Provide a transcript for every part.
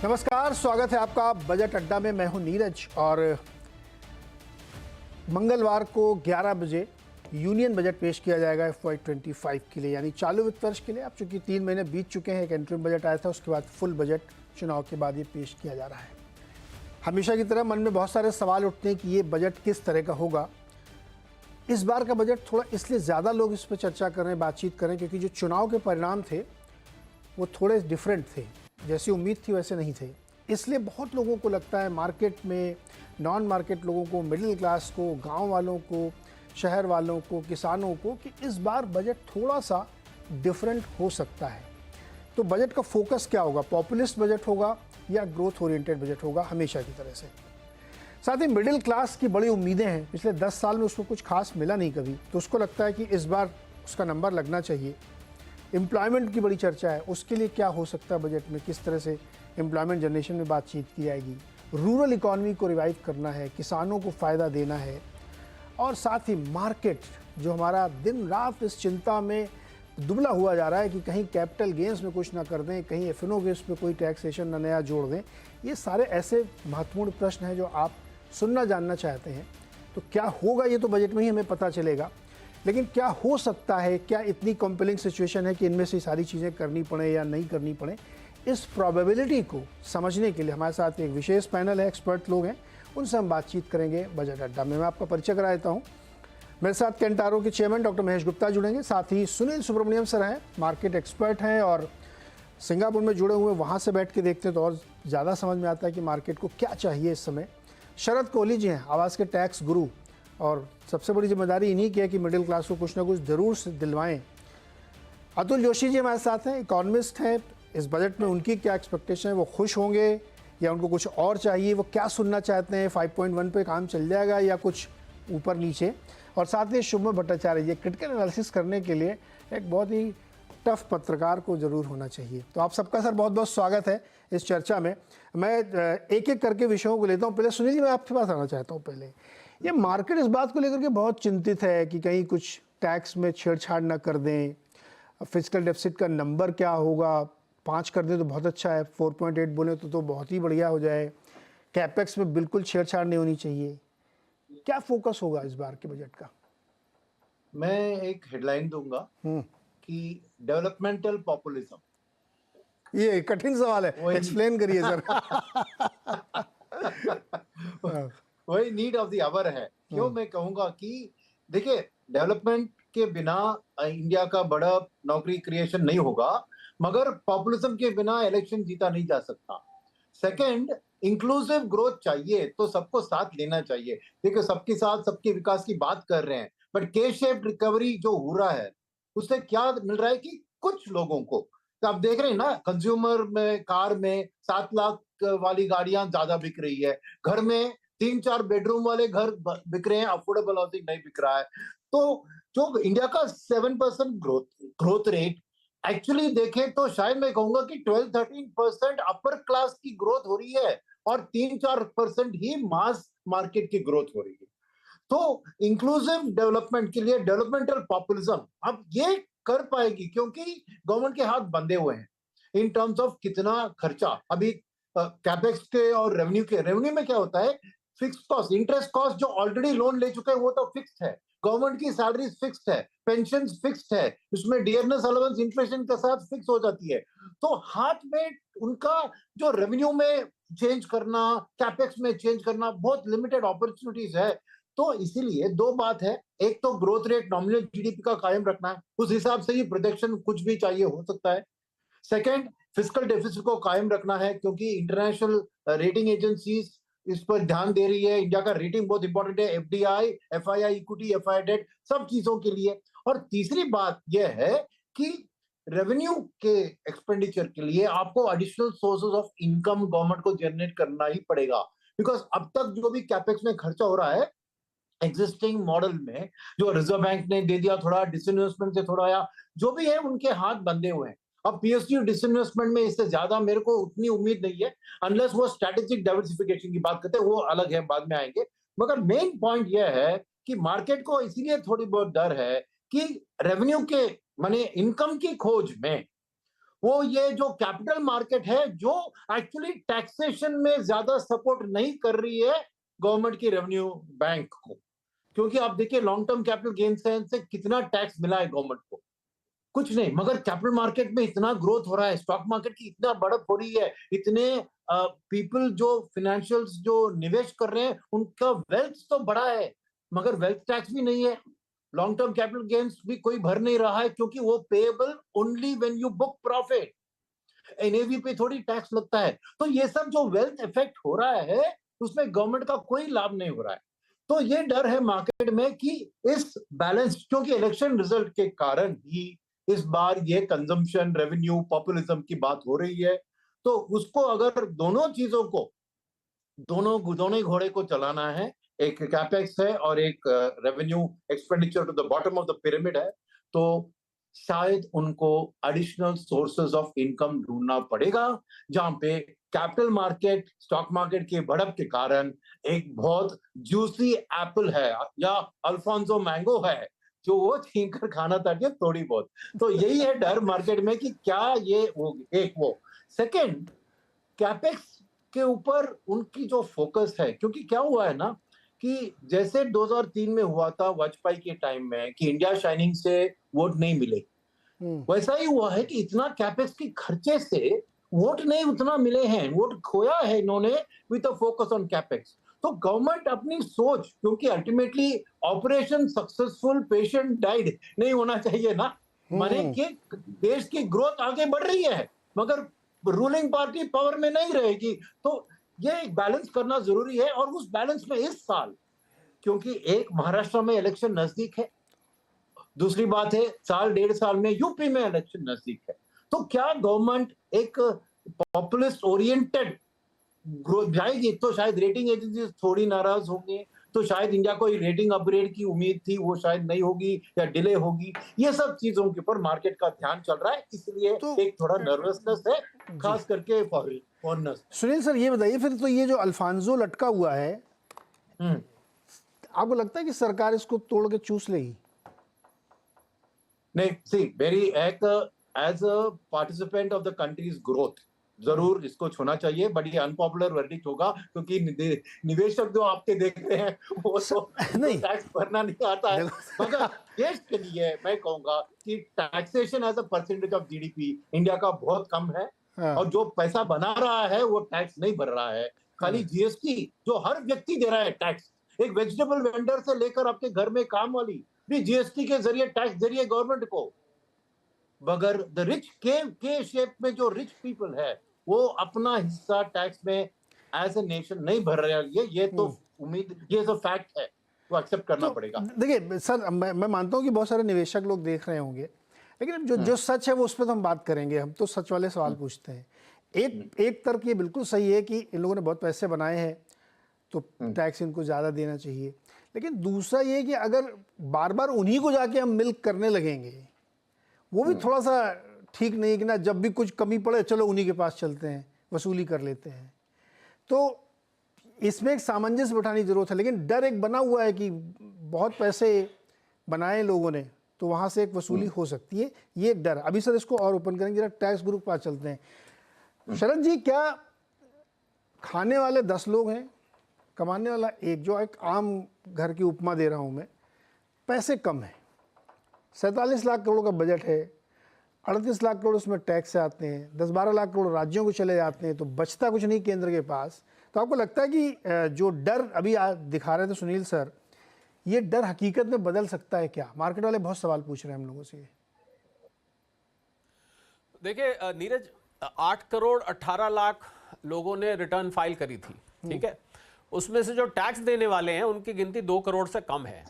नमस्कार, स्वागत है आपका बजट अड्डा में। मैं हूं नीरज और मंगलवार को 11 बजे यूनियन बजट पेश किया जाएगा FY25 के लिए, यानी चालू वित्त वर्ष के लिए। अब चूंकि 3 महीने बीत चुके हैं, एक इंटरिम बजट आया था, उसके बाद फुल बजट चुनाव के बाद ये पेश किया जा रहा है। हमेशा की तरह मन में बहुत सारे सवाल उठते हैं कि ये बजट किस तरह का होगा। इस बार का बजट थोड़ा इसलिए ज़्यादा लोग इस पर चर्चा कर रहे हैं, बातचीत कर रहे हैं, क्योंकि जो चुनाव के परिणाम थे वो थोड़े डिफरेंट थे, जैसी उम्मीद थी वैसे नहीं थे। इसलिए बहुत लोगों को लगता है, मार्केट में नॉन मार्केट लोगों को, मिडिल क्लास को, गांव वालों को, शहर वालों को, किसानों को, कि इस बार बजट थोड़ा सा डिफरेंट हो सकता है। तो बजट का फोकस क्या होगा? पॉपुलिस्ट बजट होगा या ग्रोथ ओरिएंटेड बजट होगा, हमेशा की तरह से? साथ ही मिडिल क्लास की बड़ी उम्मीदें हैं, पिछले 10 साल में उसको कुछ खास मिला नहीं कभी, तो उसको लगता है कि इस बार उसका नंबर लगना चाहिए। एम्प्लॉयमेंट की बड़ी चर्चा है, उसके लिए क्या हो सकता है बजट में, किस तरह से एम्प्लॉयमेंट जनरेशन में बातचीत की जाएगी। रूरल इकॉनमी को रिवाइव करना है, किसानों को फ़ायदा देना है, और साथ ही मार्केट जो हमारा दिन रात इस चिंता में दुबला हुआ जा रहा है कि कहीं कैपिटल गेंस में कुछ ना कर दें, कहीं एफ.एन.ओ. गेंस पे कोई टैक्सेशन ना नया जोड़ दें। ये सारे ऐसे महत्वपूर्ण प्रश्न हैं जो आप सुनना जानना चाहते हैं। तो क्या होगा ये तो बजट में ही हमें पता चलेगा, लेकिन क्या हो सकता है, क्या इतनी कॉम्पेलिंग सिचुएशन है कि इनमें से सारी चीज़ें करनी पड़े या नहीं करनी पड़े, इस प्रोबेबिलिटी को समझने के लिए हमारे साथ एक विशेष पैनल है, एक्सपर्ट लोग हैं, उनसे हम बातचीत करेंगे बजट अड्डा में। मैं आपका परिचय करा देता हूँ। मेरे साथ केंटारो के चेयरमैन डॉक्टर महेश गुप्ता जुड़ेंगे, साथ ही सुनील सुब्रमण्यम सर हैं, मार्केट एक्सपर्ट हैं और सिंगापुर में जुड़े हुए, वहाँ से बैठ के देखते हैं तो और ज़्यादा समझ में आता है कि मार्केट को क्या चाहिए इस समय। शरद कोहली जी हैं, आवास के टैक्स गुरु, और सबसे बड़ी जिम्मेदारी इन्हीं की है कि मिडिल क्लास को कुछ ना कुछ ज़रूर से दिलवाएं। अतुल जोशी जी हमारे साथ हैं, इकोनॉमिस्ट हैं। इस बजट में उनकी क्या एक्सपेक्टेशन है, वो खुश होंगे या उनको कुछ और चाहिए, वो क्या सुनना चाहते हैं, 5.1 पे काम चल जाएगा या कुछ ऊपर नीचे। और साथ ही शुभम भट्टाचार्य, ये क्रिटिकल एनालिसिस करने के लिए एक बहुत ही टफ पत्रकार को ज़रूर होना चाहिए। तो आप सबका सर बहुत बहुत स्वागत है इस चर्चा में। मैं एक एक करके विषयों को लेता हूँ। पहले सुनील जी, मैं आपके पास आना चाहता हूँ। पहले ये मार्केट इस बात को लेकर के बहुत चिंतित है कि कहीं कुछ टैक्स में छेड़छाड़ ना कर दें, फिजिकल डेफिसिट का नंबर क्या होगा, 5 कर दें तो बहुत अच्छा है, 4.8 बोले तो बहुत ही बढ़िया हो जाए, कैपेक्स में बिल्कुल छेड़छाड़ नहीं होनी चाहिए। क्या फोकस होगा इस बार के बजट का? मैं एक हेडलाइन दूंगा कि डेवलपमेंटल पॉपुलिज्म। ये कठिन सवाल है, एक्सप्लेन करिए सर। वही नीड ऑफ द आवर है। क्यों मैं कहूंगा कि देखिए, डेवलपमेंट के बिना इंडिया का बड़ा नौकरी क्रिएशन नहीं होगा, मगर पॉपुलिज्म के बिना इलेक्शन जीता नहीं जा सकता। सेकंड, इंक्लूसिव ग्रोथ चाहिए तो सबको साथ लेना चाहिए। देखिए, सबके साथ सबके विकास की बात कर रहे हैं, बट के शेप्ड रिकवरी जो हो रहा है उससे क्या मिल रहा है कि कुछ लोगों को, तो आप देख रहे हैं ना, कंज्यूमर में, कार में 7 लाख वाली गाड़ियां ज्यादा बिक रही है, घर में 3-4 बेडरूम वाले घर बिक रहे हैं, अफोर्डेबल हाउसिंग नहीं बिक रहा है। तो जो इंडिया का 7% ग्रोथ रेट एक्चुअली देखें तो शायद मैं कहूंगा कि 12-13% अपर क्लास की ग्रोथ हो रही है और 3-4% ही मास मार्केट की ग्रोथ हो रही है। तो इंक्लूसिव डेवलपमेंट के लिए डेवलपमेंटल पॉपुलिज्म अब ये कर पाएगी, क्योंकि गवर्नमेंट के हाथ बंधे हुए हैं इन टर्म्स ऑफ कितना खर्चा। अभी कैपेक्स के और रेवेन्यू में क्या होता है, फिक्स कॉस्ट, इंटरेस्ट कॉस्ट जो ऑलरेडी लोन ले चुके हैं वो तो फिक्स्ड है, गवर्नमेंट की सैलरी फिक्स्ड है, पेंशन फिक्स्ड है, उसमें डियरनेस अलाउंस इन्फ्लेशन के साथ फिक्स हो जाती है। तो हाथ में उनका जो रेवेन्यू में चेंज करना, कैपेक्स में चेंज करना, बहुत लिमिटेड अपॉर्चुनिटीज है। तो इसीलिए दो बात है, एक तो ग्रोथ रेट नॉमिनल जीडीपी का कायम रखना है, उस हिसाब से ही प्रोजेक्शन कुछ भी चाहिए हो सकता है। सेकंड, फिस्कल डेफिसिट को कायम रखना है, क्योंकि इंटरनेशनल रेटिंग एजेंसीज इस पर ध्यान दे रही है। इंडिया का रेटिंग बहुत इंपॉर्टेंट है, FDI, FII equity, FI debt, सब चीजों के लिए। और तीसरी बात यह है कि रेवेन्यू के एक्सपेंडिचर के लिए आपको additional sources of income government को जनरेट करना ही पड़ेगा, बिकॉज अब तक जो भी कैपेक्स में खर्चा हो रहा है एग्जिस्टिंग मॉडल में, जो रिजर्व बैंक ने दे दिया थोड़ा, डिसइन्वेस्टमेंट से थोड़ा, या जो भी है उनके हाथ बंधे हुए हैं। अब पीएसयू डिसइन्वेस्टमेंट में इससे ज्यादा मेरे को उतनी उम्मीद नहीं है, अनलेस वो स्ट्रेटेजिक डाइवर्सिफिकेशन की बात करते हैं, वो अलग है, बाद में आएंगे। मगर मेन पॉइंट यह है कि मार्केट को इसीलिए थोड़ी बहुत डर है कि रेवेन्यू के माने इनकम की खोज में वो ये जो कैपिटल मार्केट है जो एक्चुअली टैक्सेशन में ज्यादा सपोर्ट नहीं कर रही है गवर्नमेंट की रेवेन्यू बैंक को, क्योंकि आप देखिए लॉन्ग टर्म कैपिटल गेन से कितना टैक्स मिला है गवर्नमेंट को, कुछ नहीं। मगर कैपिटल मार्केट में इतना ग्रोथ हो रहा है, स्टॉक मार्केट की इतना बढ़त हो रही है, इतने पीपल जो फाइनेंशियल्स जो निवेश कर रहे हैं उनका वेल्थ तो बड़ा है, मगर वेल्थ टैक्स भी नहीं है, लॉन्ग टर्म कैपिटल गेन्स भी कोई भर नहीं रहा है, क्योंकि वो payable only when you book profit, NAV पे थोड़ी टैक्स लगता है। तो ये सब जो वेल्थ इफेक्ट हो रहा है उसमें गवर्नमेंट का कोई लाभ नहीं हो रहा है। तो ये डर है मार्केट में कि इस बैलेंस, क्योंकि इलेक्शन रिजल्ट के कारण ही इस बार ये कंजम्पशन रेवेन्यू पॉपुलिज्म की बात हो रही है, तो उसको अगर दोनों चीजों को दोनों ही घोड़े को चलाना है, एक कैपेक्स है और एक revenue expenditure to the bottom of the pyramid है, तो शायद उनको एडिशनल सोर्सेज ऑफ इनकम ढूंढना पड़ेगा, जहां पे कैपिटल मार्केट स्टॉक मार्केट के बढ़त के कारण एक बहुत जूसी एप्पल है या अल्फोंसो मैंगो है जो वो छीन कर खाना चाहिए थोड़ी बहुत। तो यही है डर मार्केट में कि क्या ये वो सेकंड कैपेक्स के ऊपर उनकी जो फोकस है, क्योंकि क्या हुआ है ना कि जैसे 2003 में हुआ था वाजपेयी के टाइम में कि इंडिया शाइनिंग से वोट नहीं मिले, वैसा ही हुआ है कि इतना कैपेक्स के खर्चे से वोट नहीं उतना मिले हैं, वोट खोया है इन्होंने with a focus on capex. तो गवर्नमेंट अपनी सोच, क्योंकि ultimately operation successful patient died नहीं होना चाहिए ना, माने कि देश की ग्रोथ आगे बढ़ रही है मगर रूलिंग पार्टी पावर में नहीं रहेगी, तो ये एक बैलेंस करना जरूरी है। और उस बैलेंस में इस साल, क्योंकि एक महाराष्ट्र में इलेक्शन नजदीक है, दूसरी बात है साल डेढ़ साल में यूपी में इलेक्शन नजदीक है, तो क्या गवर्नमेंट एक पॉपुलिस्ट ओरिएंटेड ग्रोथ जाएगी, तो शायद रेटिंग एजेंसी थोड़ी नाराज होंगे, तो शायद इंडिया को रेटिंग अपग्रेड की उम्मीद थी वो शायद नहीं होगी या डिले होगी, ये सब चीजों के ऊपर मार्केट का ध्यान चल रहा है, इसलिए तो एक थोड़ा नर्वसनेस है खास करके फॉरेनर्स। सुनील सर ये बताइए फिर, तो ये जो अल्फांसो लटका हुआ है, आपको लगता है कि सरकार इसको तोड़ के चूस लेगी? नहीं, she very as a participant of the country's growth जरूर इसको छूना चाहिए, बट ये अनपॉपुलर वर्डिक्ट होगा, क्योंकि निवेशक जो आपके देख रहे हैं वो तो टैक्स भरना नहीं आता है, मगर देश के लिए मैं कहूंगा कि taxation as a percentage of GDP India का बहुत कम है, और जो पैसा बना रहा है वो टैक्स नहीं भर रहा है, खाली जीएसटी जो हर व्यक्ति दे रहा है टैक्स, एक वेजिटेबल वेंडर से लेकर आपके घर में काम वाली भी जीएसटी के जरिए टैक्स दे रही है गवर्नमेंट को, मगर द रिच के शेप में जो रिच पीपल है वो अपना हिस्सा टैक्स में एज ए नेशन नहीं भर रहे हैं, ये तो उम्मीद, ये तो फैक्ट है, तो एक्सेप्ट करना पड़ेगा। देखिए सर, मैं मानता हूँ कि बहुत सारे निवेशक लोग देख रहे होंगे, लेकिन जो सच है वो उस पर तो हम बात करेंगे, हम तो सच वाले सवाल पूछते हैं। एक तर्क ये बिल्कुल सही है कि इन लोगों ने बहुत पैसे बनाए हैं तो टैक्स इनको ज़्यादा देना चाहिए, लेकिन दूसरा ये कि अगर बार बार उन्हीं को जाके हम मिल्क करने लगेंगे, वो भी थोड़ा सा ठीक नहीं है कि ना, जब भी कुछ कमी पड़े चलो उन्हीं के पास चलते हैं, वसूली कर लेते हैं। तो इसमें एक सामंजस्य बैठाने की जरूरत है, लेकिन डर एक बना हुआ है कि बहुत पैसे बनाए लोगों ने तो वहाँ से एक वसूली हो सकती है, ये एक डर। अभी सर इसको और ओपन करेंगे, जरा टैक्स ग्रुप पास चलते हैं। शरद जी, क्या खाने वाले 10 लोग हैं, कमाने वाला एक, जो एक आम घर की उपमा दे रहा हूँ मैं, पैसे कम है, 47 लाख करोड़ का बजट है, 38 लाख करोड़ उसमें टैक्स से आते हैं, 10-12 लाख करोड़ राज्यों को चले जाते हैं, तो बचता कुछ नहीं केंद्र के पास। तो आपको लगता है कि जो डर अभी दिखा रहे थे सुनील सर, ये डर हकीकत में बदल सकता है क्या? मार्केट वाले बहुत सवाल पूछ रहे हैं हम लोगों से। देखिए नीरज, 8 करोड़ 18 लाख लोगों ने रिटर्न फाइल करी थी, ठीक है, उसमें से जो टैक्स देने वाले हैं उनकी गिनती 2 करोड़ से कम है।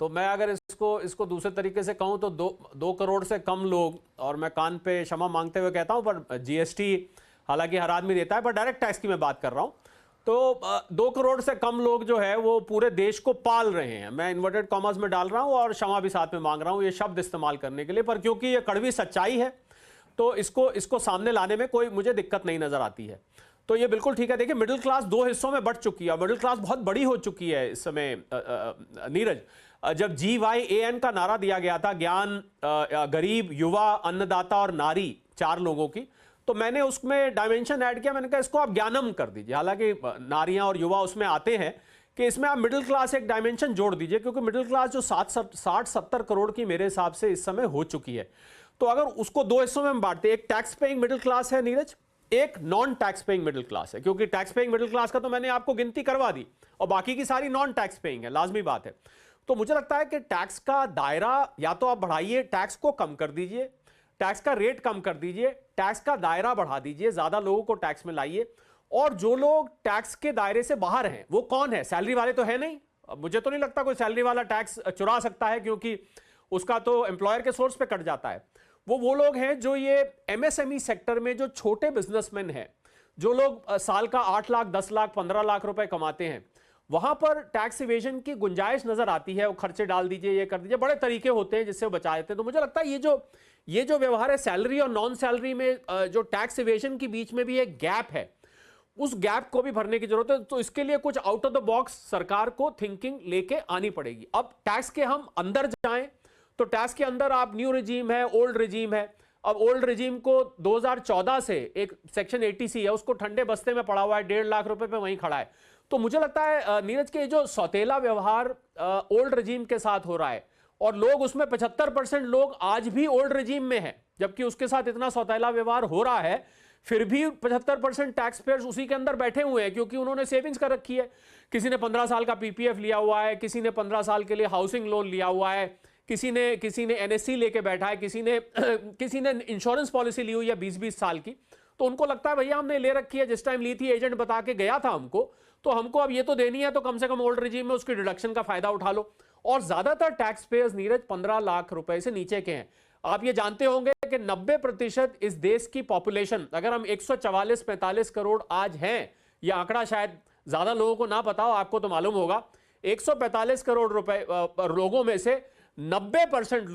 तो मैं अगर इसको दूसरे तरीके से कहूं तो 2 करोड़ से कम लोग, और मैं कान पे क्षमा मांगते हुए कहता हूं, पर जीएसटी हालांकि हर आदमी देता है, पर डायरेक्ट टैक्स की मैं बात कर रहा हूं, तो 2 करोड़ से कम लोग जो है वो पूरे देश को पाल रहे हैं। मैं इन्वर्टेड कॉमर्स में डाल रहा हूं और क्षमा भी साथ में मांग रहा हूं ये शब्द इस्तेमाल करने के लिए, पर क्योंकि ये कड़वी सच्चाई है तो इसको सामने लाने में कोई मुझे दिक्कत नहीं नजर आती है। तो ये बिल्कुल ठीक है। देखिए, मिडिल क्लास 2 हिस्सों में बढ़ चुकी है, मिडिल क्लास बहुत बड़ी हो चुकी है इस समय। नीरज, जब GYAN का नारा दिया गया था, ज्ञान, गरीब, युवा, अन्नदाता और नारी, 4 लोगों की, तो मैंने उसमें डायमेंशन ऐड किया। मैंने कहा इसको आप ज्ञानम कर दीजिए, हालांकि नारियां और युवा उसमें आते हैं, कि इसमें आप मिडिल क्लास एक डायमेंशन जोड़ दीजिए, क्योंकि मिडिल क्लास जो 60-70 करोड़ की मेरे हिसाब से इस समय हो चुकी है। तो अगर उसको 2 हिस्सों में हम बांटते हैं, एक टैक्स पेइंग मिडिल क्लास है नीरज, एक non tax paying middle class है। क्योंकि टैक्स पेइंग मिडिल क्लास का तो मैंने आपको गिनती करवा दी, और बाकी की सारी नॉन टैक्स पेइंग है, लाजमी बात है। तो मुझे लगता है कि टैक्स का दायरा या तो आप बढ़ाइए, टैक्स को कम कर दीजिए, टैक्स का रेट कम कर दीजिए, टैक्स का दायरा बढ़ा दीजिए, ज्यादा लोगों को टैक्स में लाइए। और जो लोग टैक्स के दायरे से बाहर हैं वो कौन है? सैलरी वाले तो है नहीं। मुझे तो नहीं लगता कोई सैलरी वाला टैक्स चुरा सकता है, क्योंकि उसका तो एम्प्लॉयर के सोर्स पे कट जाता है। वो लोग हैं जो ये एमएसएमई सेक्टर में जो छोटे बिजनेसमैन हैं, जो लोग साल का 8 लाख 10 लाख 15 लाख रुपए कमाते हैं, वहां पर टैक्स इवेजन की गुंजाइश नजर आती है। वो खर्चे डाल दीजिए, ये कर दीजिए, बड़े तरीके होते हैं जिससे वो बचा देते हैं। तो मुझे लगता है ये जो व्यवहार है सैलरी और नॉन सैलरी में, जो टैक्स इवेजन के बीच में भी एक गैप है, उस गैप को भी भरने की जरूरत है। तो इसके लिए कुछ आउट ऑफ द बॉक्स सरकार को थिंकिंग लेके आनी पड़ेगी। अब टैक्स के हम अंदर जाएं तो टैक्स के अंदर आप न्यू रिजीम है, ओल्ड रिजीम है। अब ओल्ड रिजीम को 2014 से एक सेक्शन 80C है, उसको ठंडे बस्ते में पड़ा हुआ है, 1.5 लाख रुपए पे वहीं खड़ा है। तो मुझे लगता है नीरज के जो सौतेला व्यवहार ओल्ड रिजीम के साथ हो रहा है, और लोग उसमें 75% लोग आज भी ओल्ड रिजीम में हैं, जबकि उसके साथ इतना सौतेला व्यवहार हो रहा है, फिर भी 75% टैक्स पेयर्स उसी के अंदर बैठे हुए हैं, क्योंकि उन्होंने सेविंग्स कर रखी है। किसी ने 15 साल का पीपीएफ लिया हुआ है, किसी ने 15 साल के लिए हाउसिंग लोन लिया हुआ है, किसी ने एनएससी लेके बैठा है, किसी ने इंश्योरेंस पॉलिसी ली हुई है 20-20 साल की। तो उनको लगता है भैया हमने ले रखी है, जिस टाइम ली थी एजेंट बता के गया था हमको, तो हमको अब ये तो देनी है, तो कम से कम ओल्ड रिजीम में उसकी डिडक्शन का फायदा उठा लो। और ज्यादातर टैक्स पेयर्स नीरज 15 लाख रुपए से नीचे के हैं। आप ये जानते होंगे कि 90% इस देश की पॉपुलेशन, अगर हम 144-45 करोड़ आज हैं, यह आंकड़ा शायद ज्यादा लोगों को ना पता हो, आपको तो मालूम होगा, 145 करोड़ रुपए लोगों में से 90%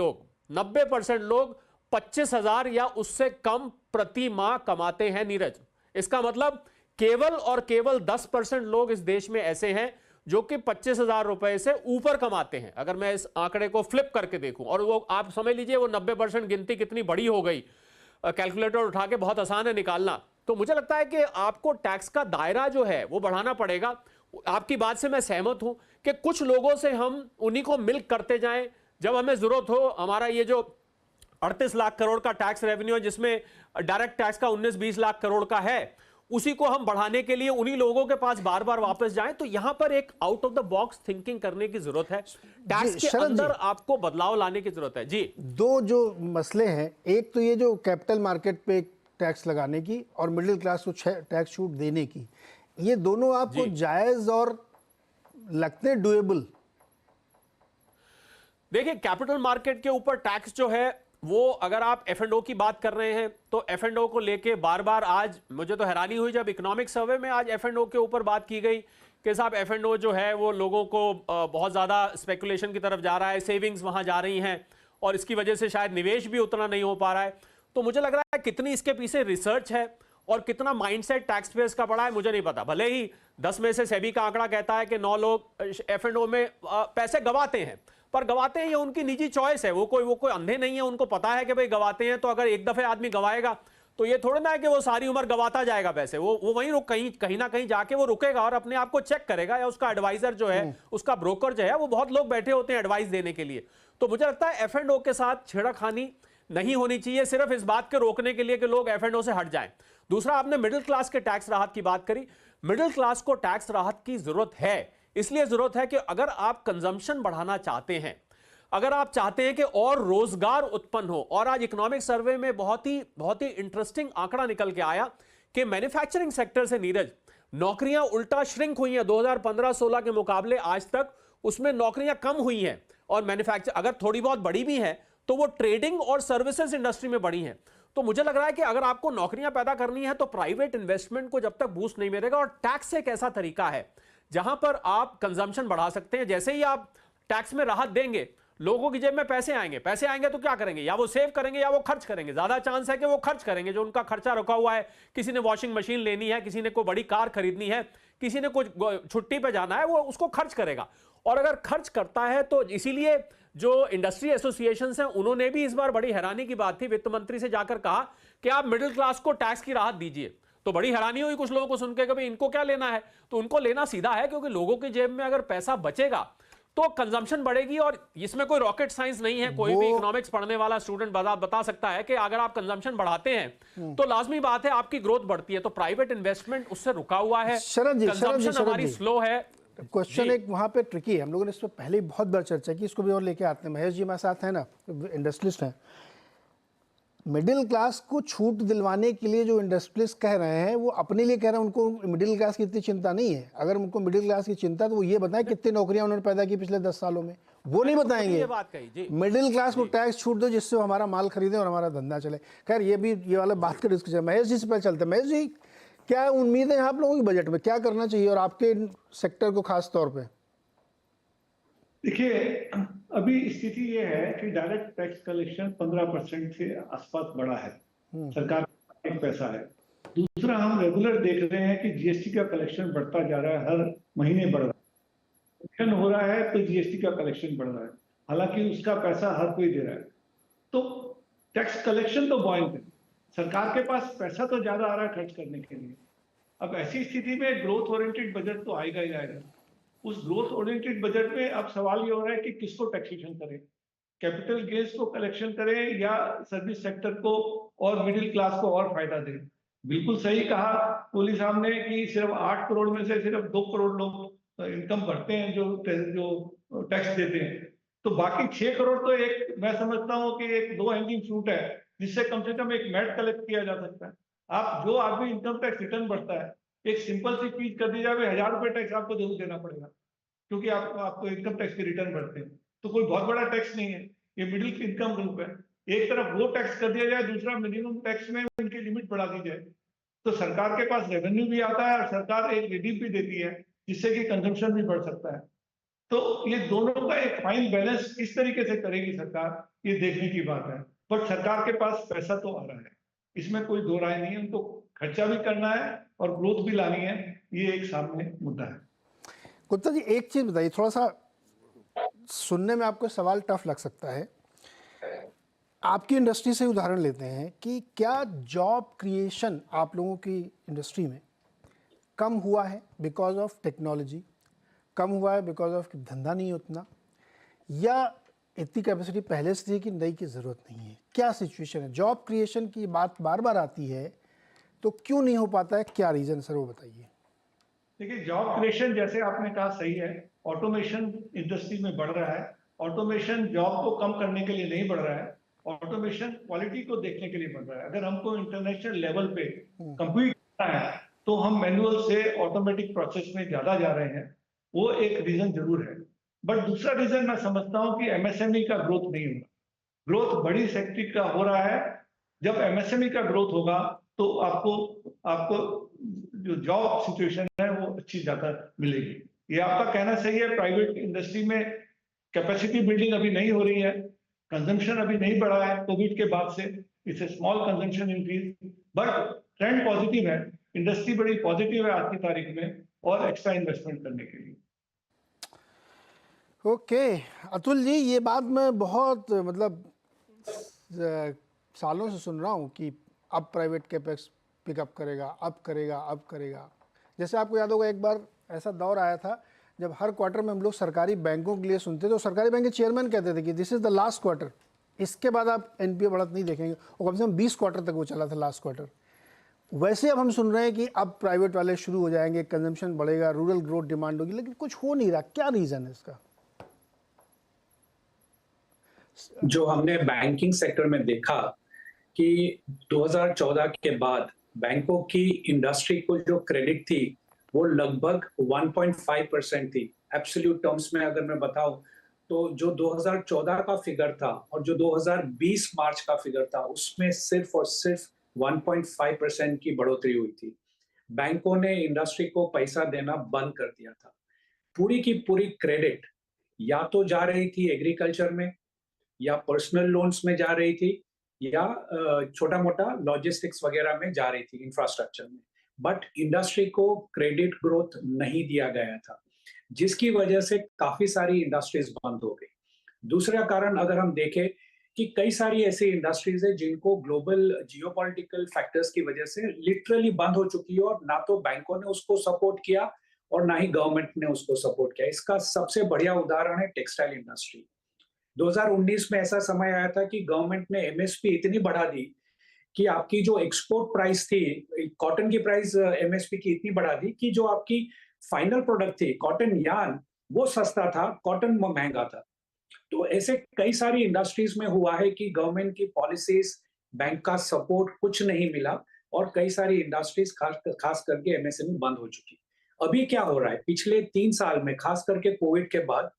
लोग 25,000 या उससे कम प्रति माह कमाते हैं नीरज। इसका मतलब केवल और केवल 10% लोग इस देश में ऐसे हैं जो कि 25,000 रुपए से ऊपर कमाते हैं। अगर मैं इस आंकड़े को फ्लिप करके देखूं, और वो आप समझ लीजिए वो 90% गिनती कितनी बड़ी हो गई, कैलकुलेटर उठा के बहुत आसान है निकालना। तो मुझे लगता है कि आपको टैक्स का दायरा जो है वो बढ़ाना पड़ेगा। आपकी बात से मैं सहमत हूं कि कुछ लोगों से हम उन्हीं को मिल्क करते जाएं, जब हमें जरूरत हो। हमारा ये जो 38 लाख करोड़ का टैक्स रेवेन्यू है, जिसमें डायरेक्ट टैक्स का 19-20 लाख करोड़ का है, उसी को हम बढ़ाने के लिए उन्हीं लोगों के पास बार बार वापस जाएं। तो यहां पर एक out of the box thinking करने की जरूरत है, टैक्स के अंदर आपको बदलाव लाने की जरूरत है। जी, 2 जो मसले हैं, एक तो ये जो कैपिटल मार्केट पे टैक्स लगाने की और मिडिल क्लास को टैक्स छूट देने की, ये दोनों आपको जायज और लगते हैं डुएबल? देखिए, कैपिटल मार्केट के ऊपर टैक्स जो है वो, अगर आप F&O की बात कर रहे हैं तो F&O को लेके बार बार, आज मुझे तो हैरानी हुई जब इकोनॉमिक सर्वे में आज F&O के ऊपर बात की गई कि साहब F&O जो है वो लोगों को बहुत ज़्यादा स्पेकुलेशन की तरफ जा रहा है, सेविंग्स वहाँ जा रही हैं, और इसकी वजह से शायद निवेश भी उतना नहीं हो पा रहा है। तो मुझे लग रहा है कितनी इसके पीछे रिसर्च है और कितना माइंडसेट टैक्स पेयर्स का पड़ा है मुझे नहीं पता। भले ही 10 में से सेबी का आंकड़ा कहता है कि 9 लोग F&O में पैसे गवाते हैं, पर गवाते हैं ये उनकी निजी चॉइस है। वो कोई अंधे नहीं है, उनको पता है कि भाई गवाते हैं, तो अगर एक दफे आदमी गवाएगा तो ये थोड़ा ना है कि वो सारी उम्र गवाता जाएगा पैसे। वो वहीं कहीं ना कहीं जाके वो रुकेगा और अपने आप को चेक करेगा, या उसका एडवाइजर जो है, उसका ब्रोकर जो है, वो बहुत लोग बैठे होते हैं एडवाइस देने के लिए। तो मुझे लगता है F&O के साथ छेड़खानी नहीं होनी चाहिए, सिर्फ इस बात के रोकने के लिए कि लोग F&O से हट जाएं। दूसरा, आपने मिडिल क्लास के टैक्स राहत की बात करी। मिडिल क्लास को टैक्स राहत की जरूरत है, इसलिए जरूरत है कि अगर आप कंजम्पशन बढ़ाना चाहते हैं, अगर आप चाहते हैं कि और रोजगार उत्पन्न हो, और आज इकोनॉमिक सर्वे में बहुत ही इंटरेस्टिंग आंकड़ा निकल के आया कि मैन्युफैक्चरिंग सेक्टर से नीरज नौकरियां उल्टा श्रिंक हुई हैं 2015-16 के मुकाबले। आज तक उसमें नौकरियां कम हुई हैं, और मैन्युफैक्चर अगर थोड़ी बहुत बढ़ी भी हैं तो वो ट्रेडिंग और सर्विसेज इंडस्ट्री में बढ़ी हैं। तो मुझे लग रहा है कि अगर आपको नौकरियां पैदा करनी है तो प्राइवेट इन्वेस्टमेंट को जब तक बूस्ट नहीं मिलेगा, और टैक्स एक ऐसा तरीका है जहां पर आप कंजम्पशन बढ़ा सकते हैं। जैसे ही आप टैक्स में राहत देंगे, लोगों की जेब में पैसे आएंगे तो क्या करेंगे? या वो सेव करेंगे या वो खर्च करेंगे। ज्यादा चांस है कि वो खर्च करेंगे, जो उनका खर्चा रुका हुआ है। किसी ने वॉशिंग मशीन लेनी है, किसी ने कोई बड़ी कार खरीदनी है, किसी ने कुछ छुट्टी पे जाना है, वो उसको खर्च करेगा। और अगर खर्च करता है तो इसीलिए जो इंडस्ट्री एसोसिएशन हैं, उन्होंने भी इस बार बड़ी हैरानी की बात थी, वित्त मंत्री से जाकर कहा कि आप मिडिल क्लास को टैक्स की राहत दीजिए। तो बड़ी हैरानी हुई कुछ लोगों को सुन के कि भाई इनको क्या लेना है। तो उनको लेना सीधा है, क्योंकि लोगों की जेब में अगर पैसा बचेगा तो कंजम्पशन बढ़ेगी। और इसमें कोई रॉकेट साइंस नहीं है, कोई भी इकोनॉमिक्स पढ़ने वाला स्टूडेंट बता सकता है कि अगर आप कंजम्पशन बढ़ाते हैं तो लाजमी बात है आपकी ग्रोथ बढ़ती है। तो प्राइवेट इन्वेस्टमेंट उससे रुका हुआ है, कंजम्पशन हमारी स्लो है। क्वेश्चन एक वहाँ पे ट्रिकी है, हम लोगों ने इस पर पहले ही बहुत बार चर्चा की, इसको भी और लेके आते हैं। महेश जी हमारे साथ हैं ना, इंडस्ट्रियलिस्ट हैं। मिडिल क्लास को छूट दिलवाने के लिए जो इंडस्ट्रियलिस्ट कह रहे हैं वो अपने लिए कह रहे हैं, उनको मिडिल क्लास की इतनी चिंता नहीं है। अगर उनको मिडिल क्लास की चिंता तो वो ये बताएं कितनी नौकरियां उन्होंने पैदा की पिछले 10 सालों में, वो नहीं बताएंगे। मिडिल क्लास को टैक्स छूट दो जिससे वो हमारा माल खरीदे और हमारा धंधा चले। खैर ये वाला बात का डिस्कशन महेश जी से पहले चलते हैं। महेश जी, क्या उम्मीद है आप लोगों की बजट में, क्या करना चाहिए और आपके सेक्टर को खास तौर पे? देखिए, अभी स्थिति ये है कि डायरेक्ट टैक्स कलेक्शन 15% से आसपास बढ़ा है, सरकार का एक पैसा है। दूसरा, हम रेगुलर देख रहे हैं कि जीएसटी का कलेक्शन बढ़ता जा रहा है, हर महीने बढ़ रहा है। कलेक्शन हो रहा है तो जीएसटी का कलेक्शन बढ़ रहा है, हालांकि उसका पैसा हर कोई दे रहा है। तो टैक्स कलेक्शन तो बॉइंट है, सरकार के पास पैसा तो ज्यादा आ रहा है खर्च करने के लिए। अब ऐसी स्थिति में ग्रोथ ओरिएंटेड बजट तो आएगा ही आएगा। उस ग्रोथ ओरिएंटेड बजट में अब सवाल ये हो रहा है कि किसको टैक्सेशन करें, कैपिटल गेन्स को कलेक्शन करें या सर्विस सेक्टर को और मिडिल क्लास को और फायदा दें। बिल्कुल सही कहा कोहली साहब ने कि सिर्फ 8 करोड़ में से सिर्फ 2 करोड़ लोग इनकम भरते हैं जो टैक्स देते हैं, तो बाकी 6 करोड़ तो एक, मैं समझता हूँ कि एक दो हैंगिंग फ्रूट है जिससे कम से कम एक मैट कलेक्ट किया जा सकता है। आप जो आदमी इनकम टैक्स रिटर्न भरता है, एक सिंपल सी चीज कर दी जाए, 1000 रुपये टैक्स आपको जरूर देना पड़ेगा क्योंकि आपको इनकम टैक्स की रिटर्न भरते हैं, तो कोई बहुत बड़ा टैक्स नहीं है, ये मिडिल इनकम ग्रुप है। एक तरफ वो टैक्स कर दिया जाए, दूसरा मिनिमम टैक्स में उनकी लिमिट बढ़ा दी जाए, तो सरकार के पास रेवेन्यू भी आता है और सरकार एक रिलीफ भी देती है जिससे कि कंजम्पशन भी बढ़ सकता है। तो ये दोनों का एक फाइन बैलेंस किस तरीके से करेगी सरकार, ये देखने की बात है। बट सरकार के पास पैसा तो आ रहा है, इसमें कोई दो राय नहीं है। उनको खर्चा भी करना है और ग्रोथ भी लानी है, ये एक सामने मुद्दा है। गुप्ता जी, एक चीज बताइए, थोड़ा सा सुनने में आपको सवाल टफ लग सकता है। आपकी इंडस्ट्री से उदाहरण लेते हैं कि क्या जॉब क्रिएशन आप लोगों की इंडस्ट्री में कम हुआ है बिकॉज ऑफ टेक्नोलॉजी, कम हुआ है बिकॉज ऑफ धंधा नहीं उतना, या इतनी कैपेसिटी पहले से थी कि नई की ज़रूरत नहीं है? क्या सिचुएशन है? जॉब क्रिएशन की बात बार बार आती है तो क्यों नहीं हो पाता है, क्या रीज़न सर वो बताइए। देखिए, जॉब क्रिएशन जैसे आपने कहा सही है, ऑटोमेशन इंडस्ट्री में बढ़ रहा है। ऑटोमेशन जॉब को कम करने के लिए नहीं बढ़ रहा है, ऑटोमेशन क्वालिटी को देखने के लिए बढ़ रहा है। अगर हमको इंटरनेशनल लेवल पे कम्पीट करना है तो हम मैनुअल से ऑटोमेटिक प्रोसेस में ज्यादा जा रहे हैं, वो एक रीजन जरूर है। बट दूसरा रीजन मैं समझता हूँ कि एमएसएमई का ग्रोथ नहीं होगा। ग्रोथ बड़ी सेक्टर का हो रहा है। जब एमएसएमई का ग्रोथ होगा तो आपको जो जॉब सिचुएशन है वो अच्छी ज्यादा मिलेगी। ये आपका कहना सही है, प्राइवेट इंडस्ट्री में कैपेसिटी बिल्डिंग अभी नहीं हो रही है, कंजम्पशन अभी नहीं बढ़ा है कोविड के बाद से, it's a small consumption increase, but trend positive है, इंडस्ट्री बड़ी पॉजिटिव है आज की तारीख में और एक्स्ट्रा इन्वेस्टमेंट करने के लिए। ओके अतुल जी, ये बात मैं बहुत मतलब सालों से सुन रहा हूँ कि अब प्राइवेट कैपेक्स पिकअप करेगा, अब करेगा। जैसे आपको याद होगा एक बार ऐसा दौर आया था जब हर क्वार्टर में हम लोग सरकारी बैंकों के लिए सुनते थे, तो सरकारी बैंक के चेयरमैन कहते थे कि this is the last quarter, इसके बाद आप एनपीए बढ़त नहीं देखेंगे, और कम से कम 20 क्वार्टर तक वो चला था लास्ट क्वार्टर। वैसे अब हम सुन रहे हैं कि अब प्राइवेट वाले शुरू हो जाएंगे, कंजम्पशन बढ़ेगा, रूरल ग्रोथ डिमांड होगी, लेकिन कुछ हो नहीं रहा। क्या रीज़न है इसका? जो हमने बैंकिंग सेक्टर में देखा कि 2014 के बाद बैंकों की इंडस्ट्री को जो क्रेडिट थी वो लगभग 1.5% थी। एब्सोल्यूट टर्म्स में अगर मैं बताऊं तो जो 2014 का फिगर था और जो 2020 मार्च का फिगर था उसमें सिर्फ और सिर्फ 1.5% की बढ़ोतरी हुई थी। बैंकों ने इंडस्ट्री को पैसा देना बंद कर दिया था। पूरी की पूरी क्रेडिट या तो जा रही थी एग्रीकल्चर में, या पर्सनल लोन्स में जा रही थी, या छोटा मोटा लॉजिस्टिक्स वगैरह में जा रही थी, इंफ्रास्ट्रक्चर में। बट इंडस्ट्री को क्रेडिट ग्रोथ नहीं दिया गया था, जिसकी वजह से काफी सारी इंडस्ट्रीज बंद हो गई। दूसरा कारण अगर हम देखें कि कई सारी ऐसी इंडस्ट्रीज है जिनको ग्लोबल जियोपॉलिटिकल फैक्टर्स की वजह से लिटरली बंद हो चुकी है, और ना तो बैंकों ने उसको सपोर्ट किया और ना ही गवर्नमेंट ने उसको सपोर्ट किया। इसका सबसे बढ़िया उदाहरण है टेक्सटाइल इंडस्ट्री। 2019 में ऐसा समय आया था कि गवर्नमेंट ने एमएसपी इतनी बढ़ा दी कि आपकी जो एक्सपोर्ट प्राइस थी, कॉटन की प्राइस एमएसपी की इतनी बढ़ा दी कि जो आपकी फाइनल प्रोडक्ट थी कॉटन यार्न, वो सस्ता था, कॉटन महंगा था। तो ऐसे कई सारी इंडस्ट्रीज में हुआ है कि गवर्नमेंट की पॉलिसीज, बैंक का सपोर्ट कुछ नहीं मिला, और कई सारी इंडस्ट्रीज खास करके एमएसएमई बंद हो चुकी। अभी क्या हो रहा है, पिछले 3 साल में खास करके कोविड के बाद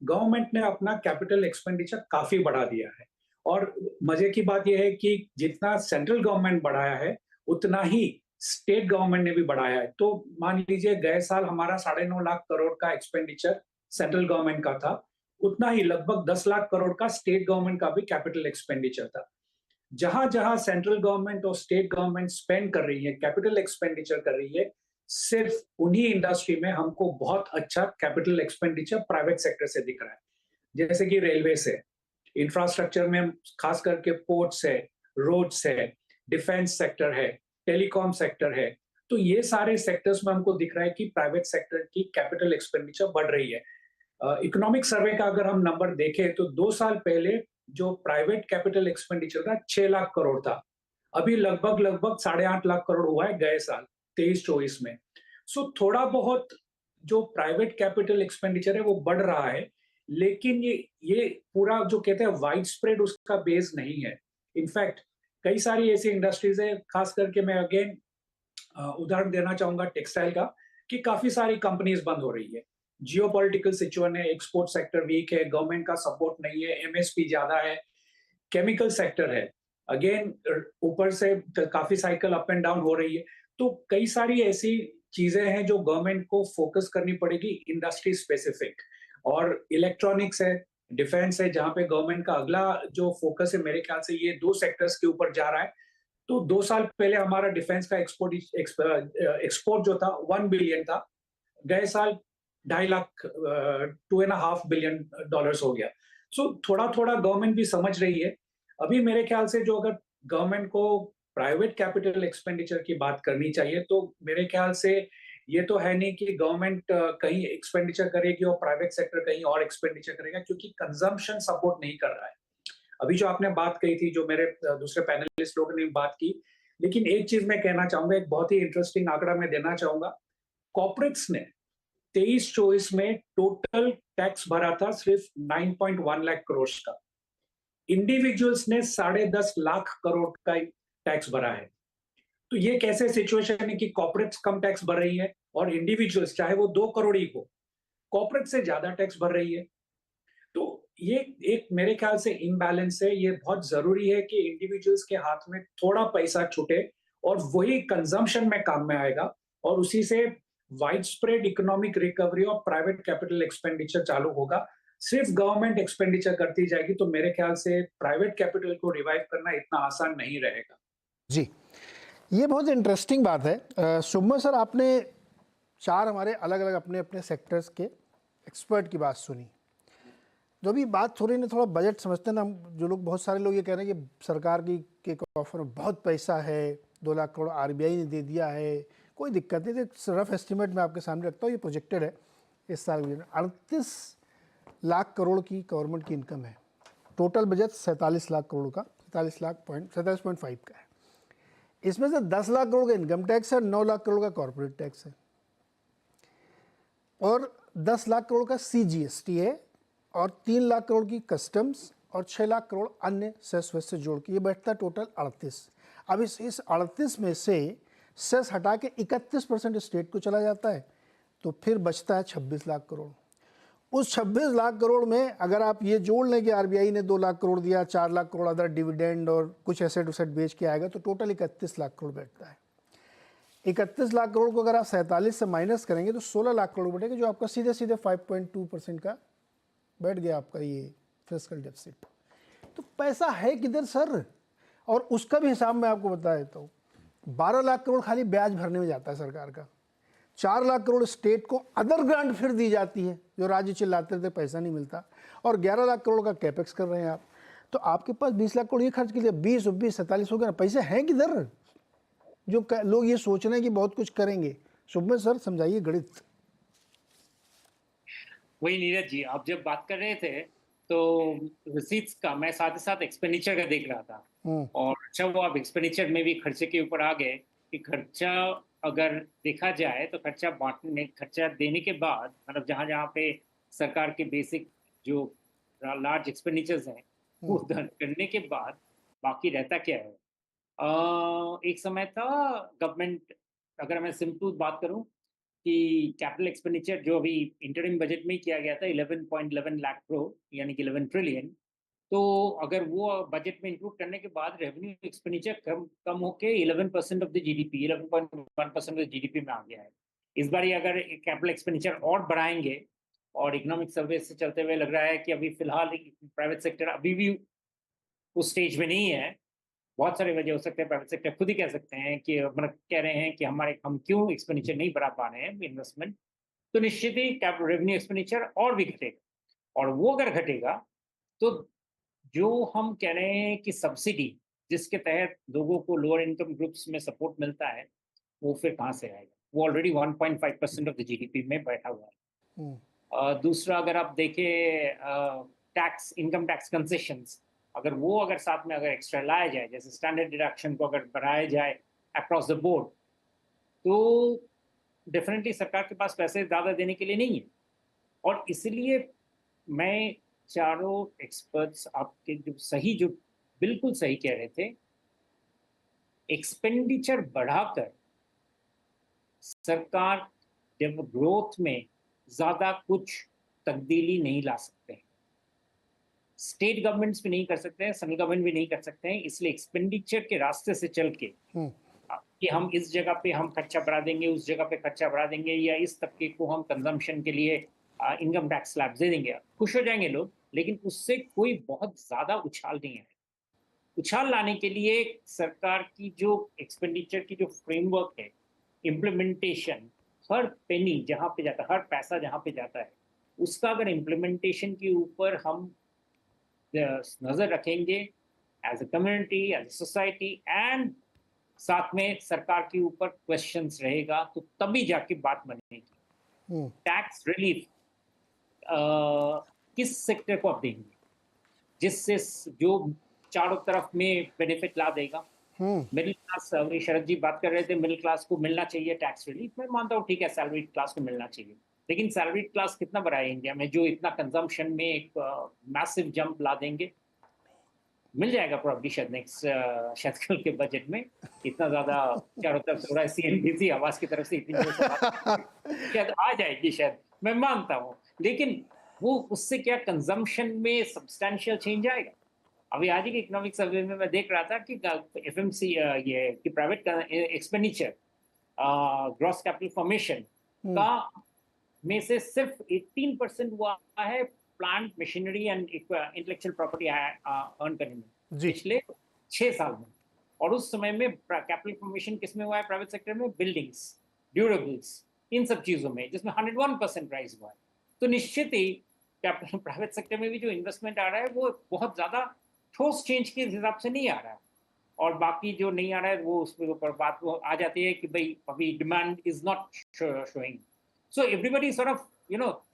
गवर्नमेंट ने अपना कैपिटल एक्सपेंडिचर काफी बढ़ा दिया है। और मजे की बात यह है कि जितना सेंट्रल गवर्नमेंट बढ़ाया है उतना ही स्टेट गवर्नमेंट ने भी बढ़ाया है। तो मान लीजिए गए साल हमारा 9.5 लाख करोड़ का एक्सपेंडिचर सेंट्रल गवर्नमेंट का था, उतना ही लगभग 10 लाख करोड़ का स्टेट गवर्नमेंट का भी कैपिटल एक्सपेंडिचर था। जहां जहां सेंट्रल गवर्नमेंट और स्टेट गवर्नमेंट स्पेंड कर रही है, कैपिटल एक्सपेंडिचर कर रही है, सिर्फ उन्हीं इंडस्ट्री में हमको बहुत अच्छा कैपिटल एक्सपेंडिचर प्राइवेट सेक्टर से दिख रहा है। जैसे कि रेलवे से, इंफ्रास्ट्रक्चर में खास करके पोर्ट्स है, रोड्स है, डिफेंस सेक्टर है, टेलीकॉम सेक्टर है। तो ये सारे सेक्टर्स में हमको दिख रहा है कि प्राइवेट सेक्टर की कैपिटल एक्सपेंडिचर बढ़ रही है। इकोनॉमिक सर्वे का अगर हम नंबर देखें तो 2 साल पहले जो प्राइवेट कैपिटल एक्सपेंडिचर था 6 लाख करोड़ था, अभी लगभग 8.5 लाख करोड़ हुआ है गए साल 23-24 में। सो थोड़ा बहुत जो प्राइवेट कैपिटल एक्सपेंडिचर है वो बढ़ रहा है, लेकिन ये पूरा जो कहते हैं वाइड स्प्रेड उसका बेस नहीं है। इनफैक्ट कई सारी ऐसी इंडस्ट्रीज है, खास करके मैं अगेन उदाहरण देना चाहूंगा टेक्सटाइल का, कि काफी सारी कंपनीज बंद हो रही है। जियोपॉलिटिकल सिचुएशन है, एक्सपोर्ट सेक्टर वीक है, गवर्नमेंट का सपोर्ट नहीं है, एमएसपी ज्यादा है। केमिकल सेक्टर है, अगेन ऊपर से काफी साइकिल अप एंड डाउन हो रही है। तो कई सारी ऐसी चीजें हैं जो गवर्नमेंट को फोकस करनी पड़ेगी इंडस्ट्री स्पेसिफिक। और इलेक्ट्रॉनिक्स है, डिफेंस है, जहां पे गवर्नमेंट का अगला जो फोकस है मेरे ख्याल से ये 2 सेक्टर्स के ऊपर जा रहा है। तो 2 साल पहले हमारा डिफेंस का एक्सपोर्ट जो था 1 बिलियन था, गए साल 2.5 लाख $2.5 बिलियन हो गया। सो थोड़ा थोड़ा गवर्नमेंट भी समझ रही है। अभी मेरे ख्याल से जो अगर गवर्नमेंट को प्राइवेट कैपिटल एक्सपेंडिचर की बात करनी चाहिए तो मेरे ख्याल से ये तो है नहीं कि गवर्नमेंट कहीं एक्सपेंडिचर करेगी और प्राइवेट सेक्टर कहीं और एक्सपेंडिचर करेगा, क्योंकि कंजम्पशन सपोर्ट नहीं कर रहा है। अभी जो आपने बात कही थी, जो मेरे दूसरे पैनलिस्ट लोगों ने बात की, लेकिन एक चीज मैं कहना चाहूंगा, एक बहुत ही इंटरेस्टिंग आंकड़ा मैं देना चाहूंगा। कॉर्पोरेट्स ने 23-24 में टोटल टैक्स भरा था सिर्फ 9.1 लाख करोड़ का। इंडिविजुअल्स ने 10.5 लाख करोड़ का टैक्स भरा है। तो ये कैसे सिचुएशन है कि कॉर्पोरेट्स कम टैक्स भर रही है और इंडिविजुअल्स, चाहे वो 2 करोड़ ही हो, कॉर्पोरेट से ज्यादा टैक्स भर रही है। तो ये एक मेरे ख्याल से इम्बैलेंस है। ये बहुत जरूरी है कि इंडिविजुअल्स के हाथ में थोड़ा पैसा छूटे और वही कंजम्पशन में काम में आएगा, और उसी से वाइड स्प्रेड इकोनॉमिक रिकवरी और प्राइवेट कैपिटल एक्सपेंडिचर चालू होगा। सिर्फ गवर्नमेंट एक्सपेंडिचर करती जाएगी तो मेरे ख्याल से प्राइवेट कैपिटल को रिवाइव करना इतना आसान नहीं रहेगा। जी, ये बहुत इंटरेस्टिंग बात है। शुभमन सर, आपने 4 हमारे अलग अलग अपने अपने सेक्टर्स के एक्सपर्ट की बात सुनी। जो भी बात हो रही है थोड़ा बजट समझते हैं ना हम, जो लोग, बहुत सारे लोग ये कह रहे हैं कि सरकार की के ऑफर में बहुत पैसा है, 2 लाख करोड़ आरबीआई ने दे दिया है, कोई दिक्कत नहीं। तो रफ एस्टिमेट मैं आपके सामने रखता हूँ, ये प्रोजेक्टेड है इस साल 38 लाख करोड़ की गवर्नमेंट की इनकम है। टोटल बजट 47 लाख करोड़ का, 47.5 का है। इसमें से 10 लाख करोड़ का इनकम टैक्स है, 9 लाख करोड़ का कॉर्पोरेट टैक्स है, और 10 लाख करोड़ का CGST है, और 3 लाख करोड़ की कस्टम्स, और 6 लाख करोड़ अन्य सेस वेस से जोड़ के ये बैठता है टोटल 38। अब इस 38 में से सेस हटा के 31% स्टेट को चला जाता है, तो फिर बचता है 26 लाख करोड़। उस 26 लाख करोड़ में अगर आप ये जोड़ लें कि आरबीआई ने 2 लाख करोड़ दिया, 4 लाख करोड़ अदर डिविडेंड और कुछ एसेट उसेट बेच के आएगा, तो टोटल 31 लाख करोड़ बैठता है। 31 लाख करोड़ को अगर आप 47 से माइनस करेंगे तो 16 लाख करोड़ बैठेगा, जो आपका सीधे सीधे 5.2% का बैठ गया आपका ये फिस्कल डेफिसिट। तो पैसा है किधर सर? और उसका भी हिसाब मैं आपको बता देता हूँ। 12 लाख करोड़ खाली ब्याज भरने में जाता है सरकार का, 4 लाख करोड़ स्टेट को अदर ग्रांट फिर दी जाती है, जो राज्य चिल्लाते थे पैसा नहीं मिलता, और 11 लाख करोड़ का कैपेक्स कर रहे हैं आप। तो आपके पास 20 लाख करोड़ ये खर्च के लिए 20 20 47 हो गया ना, पैसे हैं किधर? जो लोग ये सोच रहे हैं कि बहुत कुछ करेंगे। शुभमन सर समझाइए गणित। वही नीरज जी, आप जब बात कर रहे थे तो रिसीट्स का मैं साथ ही साथ एक्सपेंडिचर का देख रहा था, और अच्छा वो आप एक्सपेंडिचर में भी खर्चे के ऊपर आ गए कि खर्चा अगर देखा जाए तो खर्चा बांटने, खर्चा देने के बाद, मतलब जहाँ जहाँ पे सरकार के बेसिक जो लार्ज एक्सपेंडिचर्स हैं वो करने के बाद बाकी रहता क्या है। एक समय था गवर्नमेंट, अगर मैं सिंपल बात करूं कि कैपिटल एक्सपेंडिचर जो अभी इंटरिम बजट में ही किया गया था 11.11 लाख करोड़ यानी कि 11 ट्रिलियन, तो अगर वो बजट में इंक्लूड करने के बाद रेवेन्यू एक्सपेंडिचर कम कम होके 11% of the GDP, 11.1% of the GDP में आ गया है। इस बार ये अगर कैपिटल एक्सपेंडिचर और बढ़ाएंगे, और इकोनॉमिक सर्वे से चलते हुए लग रहा है कि अभी फिलहाल प्राइवेट सेक्टर अभी भी उस स्टेज में नहीं है। बहुत सारे वजह हो सकते हैं, प्राइवेट सेक्टर खुद ही कह सकते हैं कि मतलब कह रहे हैं कि हम क्यों एक्सपेंडिचर नहीं बढ़ा पा रहे हैं इन्वेस्टमेंट, तो निश्चित ही कैपिटल रेवेन्यू एक्सपेंडिचर और भी घटेगा। और वो अगर घटेगा तो जो हम कह रहे हैं कि सब्सिडी जिसके तहत लोगों को लोअर इनकम ग्रुप्स में सपोर्ट मिलता है, वो फिर कहाँ से आएगा? वो ऑलरेडी 1.5% ऑफ द जीडीपी में बैठा हुआ है। दूसरा, अगर आप देखें टैक्स, इनकम टैक्स कंसेशंस, अगर वो अगर साथ में अगर एक्स्ट्रा लाया जाए, जैसे स्टैंडर्ड डिडक्शन को अगर बढ़ाया जाए अक्रॉस द बोर्ड, तो डेफिनेटली सरकार के पास पैसे ज़्यादा देने के लिए नहीं है। और इसलिए मैं चारों एक्सपर्ट्स आपके जो बिल्कुल सही कह रहे थे, एक्सपेंडिचर बढ़ाकर सरकार ग्रोथ में ज़्यादा कुछ तब्दीली नहीं ला सकते हैं। स्टेट गवर्नमेंट्स भी नहीं कर सकते हैं, सेंट्रल गवर्नमेंट भी नहीं कर सकते हैं। इसलिए एक्सपेंडिचर के रास्ते से चल के कि हम इस जगह पे हम खर्चा बढ़ा देंगे, उस जगह पे खर्चा बढ़ा देंगे, या इस तबके को हम कंजम्पशन के लिए इनकम टैक्स स्लैब दे देंगे, खुश हो जाएंगे लोग, लेकिन उससे कोई बहुत ज़्यादा उछाल नहीं है। उछाल लाने के लिए सरकार की जो एक्सपेंडिचर की जो फ्रेमवर्क है, इम्प्लीमेंटेशन, हर पेनी जहाँ पे जाता है, हर पैसा जहाँ पे जाता है, उसका अगर इम्प्लीमेंटेशन के ऊपर हम नजर रखेंगे as a community, as a society, and साथ में सरकार के ऊपर क्वेश्चंस रहेगा, तो तभी जाके बात बनेगी। टैक्स रिलीफ किस सेक्टर को आप देंगे जिससे जो चारों तरफ में बेनिफिट ला देगा? मिडिल क्लास, शरद जी बात कर रहे थे मिडिल क्लास को मिलना चाहिए टैक्स रिलीफ, मैं मानता हूँ ठीक है सैलरीड क्लास को मिलना चाहिए, लेकिन सैलरीड क्लास कितना बढ़ा है इंडिया में जो इतना कंजम्पशन में एक मैसिव जंप ला देंगे? मिल जाएगा प्रॉब्ली शायद नेक्स्ट शायद कल के बजट में, इतना ज्यादा चारों तरफ से थोड़ा सीएनबीसी आवाज की तरफ से इतनी शायद आ जाएगी, शायद मैं मानता हूँ, लेकिन वो उससे क्या कंजम्पशन में सब्सटैंशियल चेंज आएगा? अभी आज के इकोनॉमिक सर्वे में मैं देख रहा था कि एफएमसी ये कि private expenditure gross capital formation का में से सिर्फ 18% हुआ है plant machinery and intellectual property earn करने में पिछले 6 साल में। और उस समय में कैपिटल फॉर्मेशन किस में हुआ है? प्राइवेट सेक्टर में, बिल्डिंग्स, ड्यूरेबल्स, इन सब चीजों में, जिसमें 101% राइज हुआ है। तो निश्चित ही कैपिटल प्राइवेट सेक्टर में भी जो इन्वेस्टमेंट आ रहा है वो बहुत ज्यादा ठोस चेंज के हिसाब से नहीं आ रहा है, और बाकी जो नहीं आ रहा है वो उसके ऊपर बात वो आ जाती है कि भाई अभी demand is not showing, so everybody sort of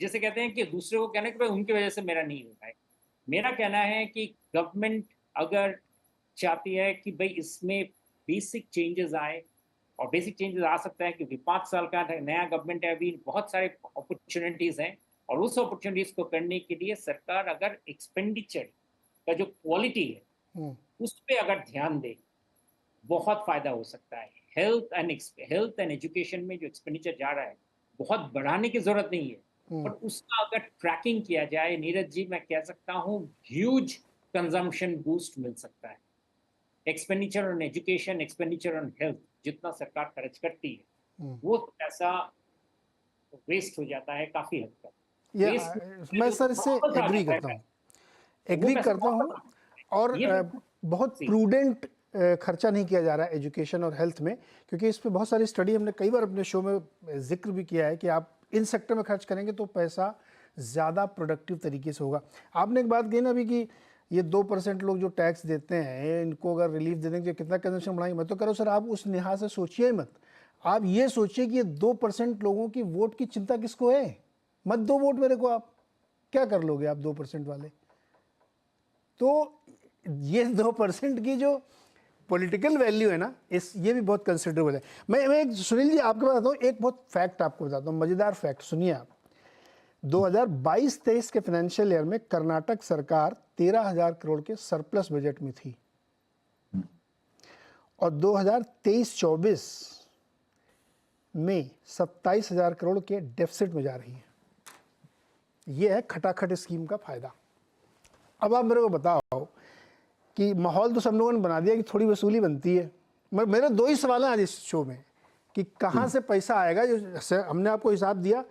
जैसे कहते हैं कि दूसरे को कहना कि भाई उनकी वजह से मेरा नहीं हो रहा है। मेरा कहना है कि गवर्नमेंट अगर चाहती है कि भाई इसमें बेसिक चेंजेस आए, और बेसिक चेंजेस आ सकता है क्योंकि 5 साल का नया गवर्नमेंट है, अभी बहुत सारे अपॉर्चुनिटीज हैं, और उस अपॉर्चुनिटीज को करने के लिए सरकार अगर एक्सपेंडिचर का जो क्वालिटी है उस पर अगर ध्यान दे, बहुत फायदा हो सकता है। हेल्थ एंड एजुकेशन में जो एक्सपेंडिचर जा रहा है बहुत बढ़ाने की जरूरत नहीं है, पर उसका अगर ट्रैकिंग किया जाए, नीरज जी, मैं कह सकता हूँ ह्यूज कंजम्पशन बूस्ट मिल सकता है। Expenditure on education, expenditure on health, जितना सरकार खर्च करती है वो पैसा वेस्ट हो जाता है काफी हद तक। मैं सर इससे एग्री करता हूँ और बहुत प्रूडेंट खर्चा नहीं किया जा रहा है एजुकेशन और हेल्थ में, क्योंकि इस पे बहुत सारी स्टडी हमने कई बार अपने शो में जिक्र भी किया है कि आप इन सेक्टर में खर्च करेंगे तो पैसा ज़्यादा प्रोडक्टिव तरीके से होगा। आपने एक बात कही ना अभी कि ये 2% लोग जो टैक्स देते हैं, इनको अगर रिलीफ दे देंगे कितना कंजम्पशन बढ़ाएंगे। मैं तो कह रहा हूँ सर, आप उस लिहाज से सोचिए ही मत। आप ये सोचिए कि ये 2% लोगों की वोट की चिंता किसको है। मत दो वोट मेरे को, आप क्या कर लोगे आप 2% वाले। तो ये 2% की जो पॉलिटिकल वैल्यू है ना, ये भी बहुत कंसिडरेबल है। मैं एक सुनील जी आपको बताता हूँ, एक बहुत फैक्ट आपको बताता हूँ, मज़ेदार फैक्ट सुनिए आप। 2022-23 के फाइनेंशियल ईयर में कर्नाटक सरकार 13,000 करोड़ के सरप्लस बजट में थी और 2023-24 में 27,000 करोड़ के डेफिसिट में जा रही है। यह है खटाखट स्कीम का फायदा। अब आप मेरे को बताओ कि माहौल तो सब लोगों ने बना दिया कि थोड़ी वसूली बनती है। मेरे दो ही सवाल हैं आज इस शो में कि कहाँ से पैसा आएगा। जो हमने आपको हिसाब दिया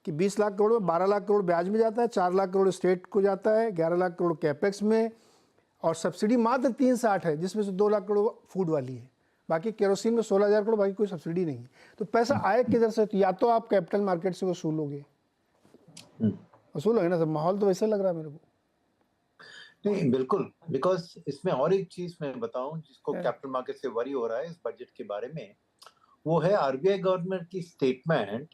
कि 20 लाख करोड़ में 12 लाख करोड़ ब्याज में जाता है, 4 लाख करोड़ स्टेट को जाता है, 11 लाख करोड़ कैपेक्स में, और सब्सिडी मात्र 360 है, जिसमें से 2 लाख करोड़ फूड वाली है। बाकी केरोसिन में 16,000 करोड़, बाकी कोई सब्सिडी नहीं है। तो पैसा आए किधर से? तो या तो आप कैपिटल मार्केट से वसूलोगे ना। सब माहौल तो वैसे लग रहा है मेरे को। नहीं बिल्कुल, बिकॉज इसमें और एक चीज मैं बताऊं जिसको कैपिटल मार्केट से वरी हो रहा है इस बजट के बारे में, वो है आरबीआई गवर्नमेंट की स्टेटमेंट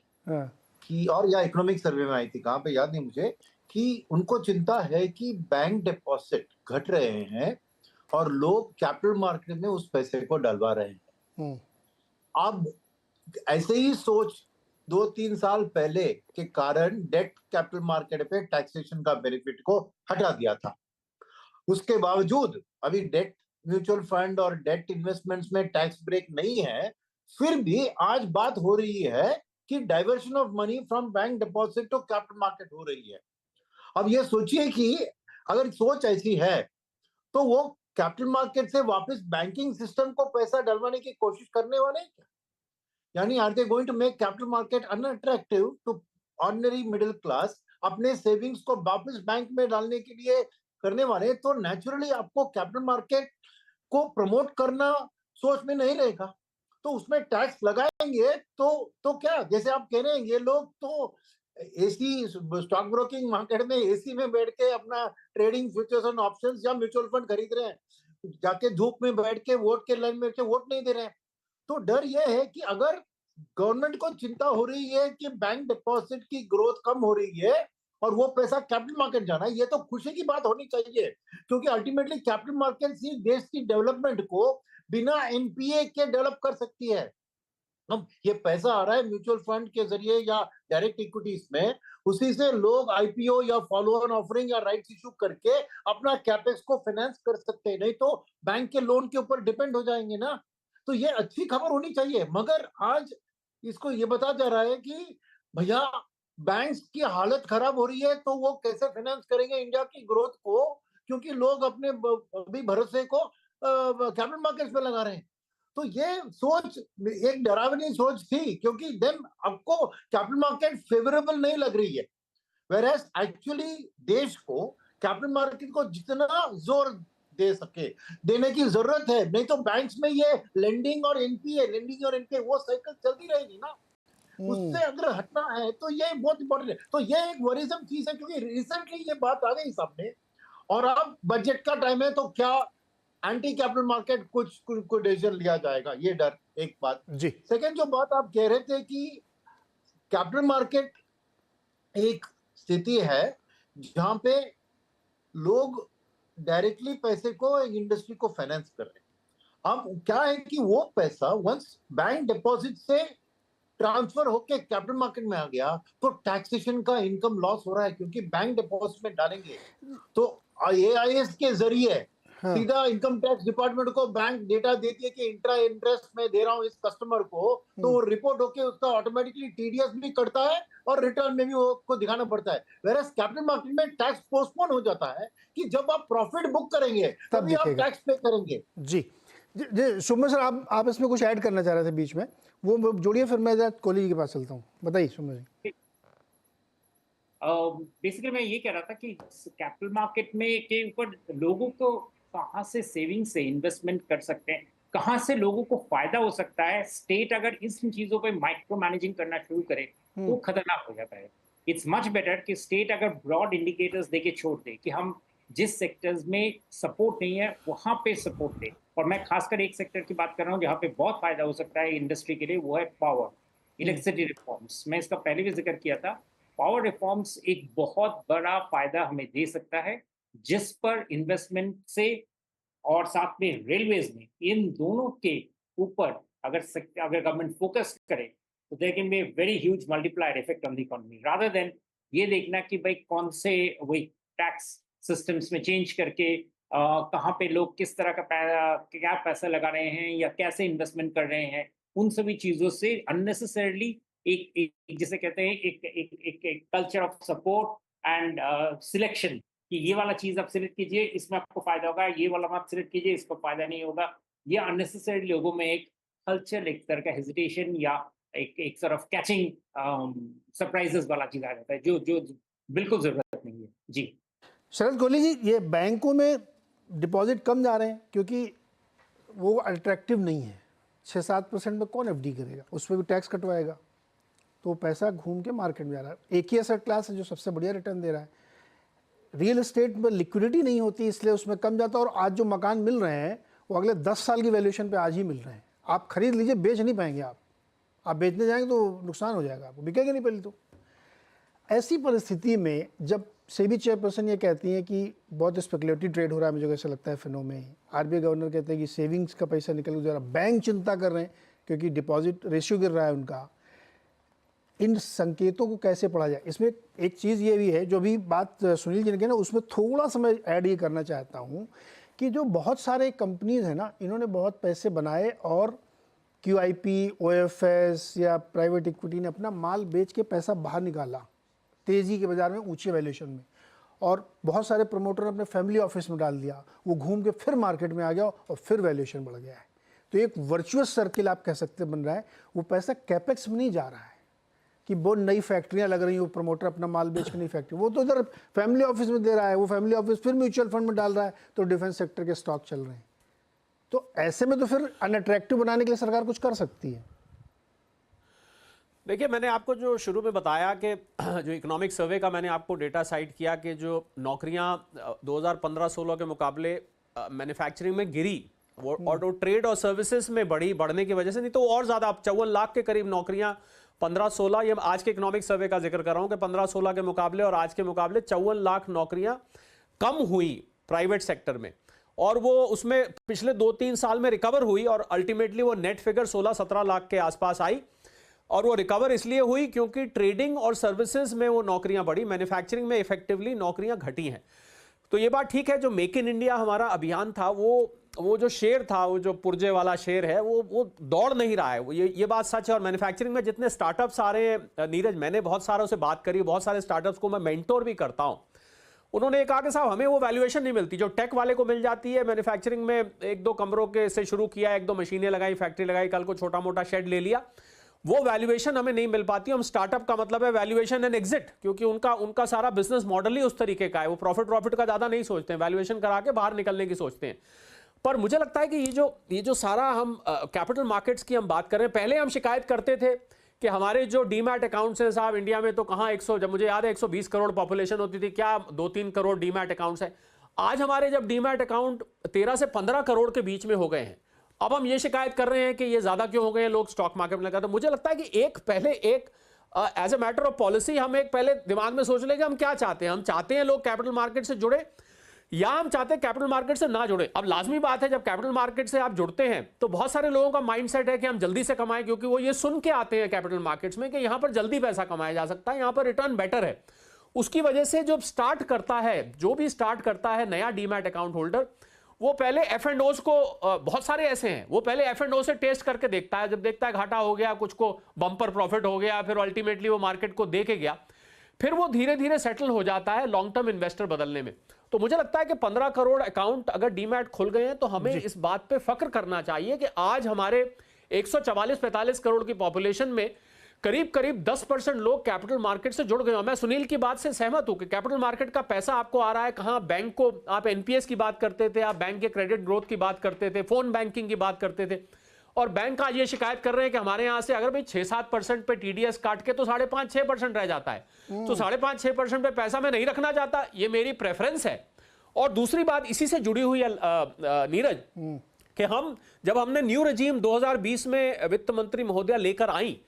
कि, और या इकोनॉमिक सर्वे में आई थी, कहाँ पे याद नहीं मुझे, कि उनको चिंता है कि बैंक डिपॉजिट घट रहे हैं और लोग कैपिटल मार्केट में उस पैसे को डलवा रहे हैं। अब ऐसे ही सोच 2-3 साल पहले के कारण डेट कैपिटल मार्केट पे टैक्सेशन का बेनिफिट को हटा दिया था। उसके बावजूद अभी डेट म्यूचुअल फंड और डेट इन्वेस्टमेंट्स में टैक्स ब्रेक नहीं है, फिर भी आज बात हो रही है कि diversion of money from bank deposit to capital market हो रही है। अब ये सोचिए कि अगर सोच ऐसी है तो वो कैपिटल मार्केट से वापस बैंकिंग सिस्टम को पैसा डलवाने की कोशिश करने वाले हैं क्या? यानी are they going to make capital market unattractive to ordinary middle class, अपने सेविंग्स को वापस बैंक में डालने के लिए करने वाले? तो नेचुरली आपको कैपिटल मार्केट को प्रमोट करना सोच में नहीं रहेगा, तो उसमें टैक्स लगाएंगे तो क्या, जैसे आप कह रहे हैं ये लोग तो एसी स्टॉक ब्रोकिंग मार्केट में एसी में बैठ के अपना ट्रेडिंग फ्यूचर्स एंड ऑप्शंस या म्यूचुअल फंड खरीद रहे हैं, जाके धूप में बैठ के वोट के लाइन में बैठ के वोट नहीं दे रहे हैं। तो डर यह है कि अगर गवर्नमेंट को चिंता हो रही है कि बैंक डिपॉजिट की ग्रोथ कम हो रही है और वो पैसा कैपिटल मार्केट जाना है, ये तो खुशी की बात होनी चाहिए, क्योंकि अल्टीमेटली कैपिटल मार्केट ही देश की डेवलपमेंट को बिना एनपीए के डेवलप कर सकती है। अब ये पैसा आ रहा है म्यूचुअल फंड के जरिए या डायरेक्ट इक्विटीज में, उसी से लोग आईपीओ या फॉलो ऑन ऑफरिंग या राइट्स इशू करके अपना कैपेक्स को फाइनेंस कर सकते हैं, नहीं तो बैंक के लोन के ऊपर डिपेंड हो जाएंगे ना। तो ये अच्छी खबर होनी चाहिए, मगर आज इसको ये बताया जा रहा है कि भैया बैंक्स की हालत खराब हो रही है तो वो कैसे फाइनेंस करेंगे इंडिया की ग्रोथ को, क्योंकि लोग अपने अभी भरोसे को कैपिटल मार्केट्स में लगा रहे हैं। तो ये सोच एक डरावनी सोच थी, क्योंकि देन आपको कैपिटल मार्केट फेवरेबल नहीं लग रही है, वेयरएज एक्चुअली देश को कैपिटल मार्केट को जितना जोर दे सके देने की जरूरत है, नहीं तो बैंक्स में ये लेंडिंग और एनपीए वो साइकिल चलती रहेगी ना। उससे अगर हटना है तो ये बहुत इंपॉर्टेंट है। तो ये एक वरीसम चीज है, क्योंकि रिसेंटली ये बात आ गई सामने और अब बजट का टाइम है, तो क्या एंटी कैपिटल मार्केट कुछ डिसीजन लिया जाएगा, ये डर एक बात जी। सेकंड जो बात आप कह रहे थे कि कैपिटल मार्केट एक स्थिति है जहां पे लोग डायरेक्टली पैसे को एक इंडस्ट्री को फाइनेंस कर रहे हैं। अब क्या है कि वो पैसा वंस बैंक डिपॉजिट से ट्रांसफर होके कैपिटल मार्केट में आ गया तो टैक्सेशन का इनकम लॉस हो रहा है, क्योंकि बैंक डिपॉजिट में डालेंगे तो एआईएस के जरिए सीधा इनकम टैक्स डिपार्टमेंट को बैंक डेटा देती है कि इंट्रा इंटरेस्ट में दे रहा हूं इस कस्टमर को, तो वो रिपोर्ट होके उसका ऑटोमेटिकली टीडीएस भी करता है और रिटर्न में भी वो को दिखाना पड़ता है। वेयरएज कैपिटल मार्केट में टैक्स पोस्टपोन हो जाता है कि जब आप प्रॉफिट बुक करेंगे तभी आप टैक्स पे करेंगे। जी जी सुमन सर, आप इसमें कुछ ऐड करना चाह रहे थे बीच में, वो जोड़िए, फिर मैं कोहली जी के पास चलता हूँ। बताइए सुमन जी। बेसिकली मैं ये कह रहा था कि कैपिटल मार्केट में के ऊपर लोगों को कहाँ से सेविंग से इन्वेस्टमेंट कर सकते हैं, कहाँ से लोगों को फायदा हो सकता है। स्टेट अगर इन चीजों पे माइक्रो मैनेजिंग करना शुरू करे तो खतरनाक हो जाता है। इट्स मच बेटर कि स्टेट अगर ब्रॉड इंडिकेटर्स देके छोड़ दे कि हम जिस सेक्टर्स में सपोर्ट नहीं है वहां पे सपोर्ट दे। और मैं खासकर एक सेक्टर की बात कर रहा हूँ जहाँ पे बहुत फायदा हो सकता है इंडस्ट्री के लिए, वो है पावर, इलेक्ट्रिसिटी रिफॉर्म्स। मैं इसका पहले भी जिक्र किया था। पावर रिफॉर्म्स एक बहुत बड़ा फायदा हमें दे सकता है, जिस पर इन्वेस्टमेंट से और साथ में रेलवेज में, इन दोनों के ऊपर अगर गवर्नमेंट फोकस करे तो there can be a very huge multiplier effect on the economy, rather than ये देखना कि भाई कौन से वही टैक्स सिस्टम्स में चेंज करके कहाँ पे लोग किस तरह का क्या पैसा लगा रहे हैं या कैसे इन्वेस्टमेंट कर रहे हैं। उन सभी चीजों से अननेसेसरली एक जिसे कहते हैं एक culture of support and selection, कि ये वाला चीज आप सिलेक्ट कीजिए इसमें आपको फायदा होगा, ये वाला मत सिलेक्ट कीजिए इसको फायदा नहीं होगा। ये अननेसेसरी लोगों में एक कल्चर, एक तरह का हेजिटेशन या एक सॉर्ट ऑफ कैचिंग सरप्राइजेस वाला चीज आ जाता है जो बिल्कुल जरूरत नहीं है। जी शरद कोहली जी, ये बैंकों में डिपॉजिट कम जा रहे हैं क्योंकि वो अट्रैक्टिव नहीं है। 6-7% में कौन एफडी करेगा, उस पर भी टैक्स कटवाएगा, तो पैसा घूम के मार्केट में जा रहा है। एक ही एसेट क्लास है जो सबसे बढ़िया रिटर्न दे रहा है। रियल एस्टेट में लिक्विडिटी नहीं होती, इसलिए उसमें कम जाता है। और आज जो मकान मिल रहे हैं वो अगले 10 साल की वैल्यूएशन पे आज ही मिल रहे हैं। आप खरीद लीजिए, बेच नहीं पाएंगे। आप बेचने जाएंगे तो नुकसान हो जाएगा, आपको बिकेगा नहीं पहले। तो ऐसी परिस्थिति में जब सेबी चेयरपर्सन ये कहती हैं कि बहुत स्पेकुलेटिव ट्रेड हो रहा है, मुझे कैसा लगता है फिनो में, आरबीआई गवर्नर कहते हैं कि सेविंग्स का पैसा निकल जा रहा है, बैंक चिंता कर रहे हैं क्योंकि डिपॉजिट रेशियो गिर रहा है उनका, इन संकेतों को कैसे पढ़ा जाए? इसमें एक चीज़ ये भी है, जो भी बात सुनील जी ने कही ना, उसमें थोड़ा सा मैं ऐड ये करना चाहता हूँ कि जो बहुत सारे कंपनीज हैं ना, इन्होंने बहुत पैसे बनाए और QIP, OFS या प्राइवेट इक्विटी ने अपना माल बेच के पैसा बाहर निकाला तेज़ी के बाज़ार में, ऊंचे वैल्यूएशन में, और बहुत सारे प्रमोटर ने अपने फैमिली ऑफिस में डाल दिया, वो घूम के फिर मार्केट में आ गया और फिर वैल्यूएशन बढ़ गया है। तो एक वर्चुअस सर्किल आप कह सकते बन रहा है। वो पैसा कैपेक्स में नहीं जा रहा है कि वो नई फैक्ट्रियां लग रही हैं, वो प्रमोटर अपना माल बेच के नई फैक्ट्री, वो तो इधर फैमिली ऑफिस में दे रहा है, वो फैमिली ऑफिस फिर म्यूचुअल फंड में डाल रहा है, तो डिफेंस सेक्टर के स्टॉक चल रहे हैं। तो ऐसे में तो फिर अनअट्रैक्टिव बनाने के लिए सरकार कुछ कर सकती है। देखिए, मैंने आपको जो शुरू में बताया कि जो इकोनॉमिक सर्वे का मैंने आपको डेटा साइट किया कि जो नौकरियां 2015-16 के मुकाबले मैन्युफैक्चरिंग में गिरी और ट्रेड और सर्विसेज में बढ़ने की वजह से, नहीं तो और ज़्यादा, अब 54 लाख के करीब नौकरियां 15-16, ये आज के इकोनॉमिक सर्वे का जिक्र कर रहा हूं कि 15-16 के मुकाबले और आज के मुकाबले 54 लाख नौकरियां कम हुई प्राइवेट सेक्टर में। और वो उसमें पिछले 2-3 साल में रिकवर हुई और अल्टीमेटली वो नेट फिगर 16-17 लाख के आसपास आई। और वो रिकवर इसलिए हुई क्योंकि ट्रेडिंग और सर्विसेज में वो नौकरियां बढ़ी, मैन्युफैक्चरिंग में इफेक्टिवली नौकरियां घटी हैं। तो ये बात ठीक है, जो मेक इन इंडिया हमारा अभियान था, वो जो शेर था, वो जो पुर्जे वाला शेर है, वो दौड़ नहीं रहा है। ये बात सच है। और मैन्युफैक्चरिंग में जितने स्टार्टअप्स आ रहे हैं नीरज, मैंने बहुत सारों से बात करी, बहुत सारे स्टार्टअप्स को मैं मेंटोर भी करता हूं। उन्होंने कहा कि साहब हमें वो वैल्यूएशन नहीं मिलती जो टेक वाले को मिल जाती है। मैन्युफैक्चरिंग में 1-2 कमरों के से शुरू किया, 1-2 मशीनें लगाई, फैक्ट्री लगाई, कल को छोटा मोटा शेड ले लिया, वो वैल्यूएशन हमें नहीं मिल पाती। हम स्टार्टअप का मतलब है वैल्यूएशन एंड एग्जिट, क्योंकि उनका सारा बिजनेस मॉडल ही उस तरीके का है। वो प्रॉफिट का ज्यादा नहीं सोचते हैं, वैल्यूएशन करा के बाहर निकलने की सोचते हैं। पर मुझे लगता है कि ये जो सारा हम कैपिटल मार्केट्स की हम बात कर रहे हैं, पहले हम शिकायत करते थे कि हमारे जो डीमैट अकाउंट्स हैं साहब इंडिया में, तो कहाँ 100, जब मुझे याद है 120 करोड़ पॉपुलेशन होती थी, क्या 2-3 करोड़ डीमैट अकाउंट्स हैं। आज हमारे जब डीमैट अकाउंट 13 से 15 करोड़ के बीच में हो गए हैं, अब हम ये शिकायत कर रहे हैं कि ये ज्यादा क्यों हो गए हैं, लोग स्टॉक मार्केट में लगा। तो मुझे लगता है कि पहले as a matter of policy हम पहले दिमाग में सोच लें कि हम क्या चाहते हैं। हम चाहते हैं लोग कैपिटल मार्केट से जुड़े या हम चाहते हैं कैपिटल मार्केट से ना जुड़े। अब लाजमी बात है, जब कैपिटल मार्केट से आप जुड़ते हैं तो बहुत सारे लोगों का माइंडसेट है कि हम जल्दी से कमाएं, क्योंकि वो ये सुन के आते हैं कैपिटल मार्केट्स में कि यहां पर जल्दी पैसा कमाया जा सकता है, यहां पर रिटर्न बेटर है। उसकी वजह से जो भी स्टार्ट करता है नया डीमैट अकाउंट होल्डर, वो पहले F&Os को, बहुत सारे ऐसे हैं, वो पहले F&O से टेस्ट करके देखता है। जब देखता है घाटा हो गया, कुछ को बम्पर प्रॉफिट हो गया, फिर अल्टीमेटली वो मार्केट को दे के गया, फिर वो धीरे धीरे सेटल हो जाता है लॉन्ग टर्म इन्वेस्टर बदलने में। तो मुझे लगता है कि 15 करोड़ अकाउंट अगर डीमैट खुल गए हैं तो हमें इस बात पे फख्र करना चाहिए कि आज हमारे 144-45 करोड़ की पॉपुलेशन में करीब 10% लोग कैपिटल मार्केट से जुड़ गए। मैं सुनील की बात से सहमत हूं कि कैपिटल मार्केट का पैसा आपको आ रहा है कहां। बैंक को आप एनपीएस की बात करते थे, आप बैंक के क्रेडिट ग्रोथ की बात करते थे, फोन बैंकिंग की बात करते थे, और बैंक आज ये शिकायत कर रहे हैं कि हमारे यहां से अगर भाई 6-7% पे टीडीएस काट के तो 5.5-6% रह जाता है। तो 5.5-6% पे पैसा मैं नहीं रखना चाहता, ये मेरी प्रेफरेंस है। और दूसरी बात इसी से जुड़ी हुई है नीरज, कि जब हमने न्यू रजीम 2020 में वित्त मंत्री महोदया लेकर आई,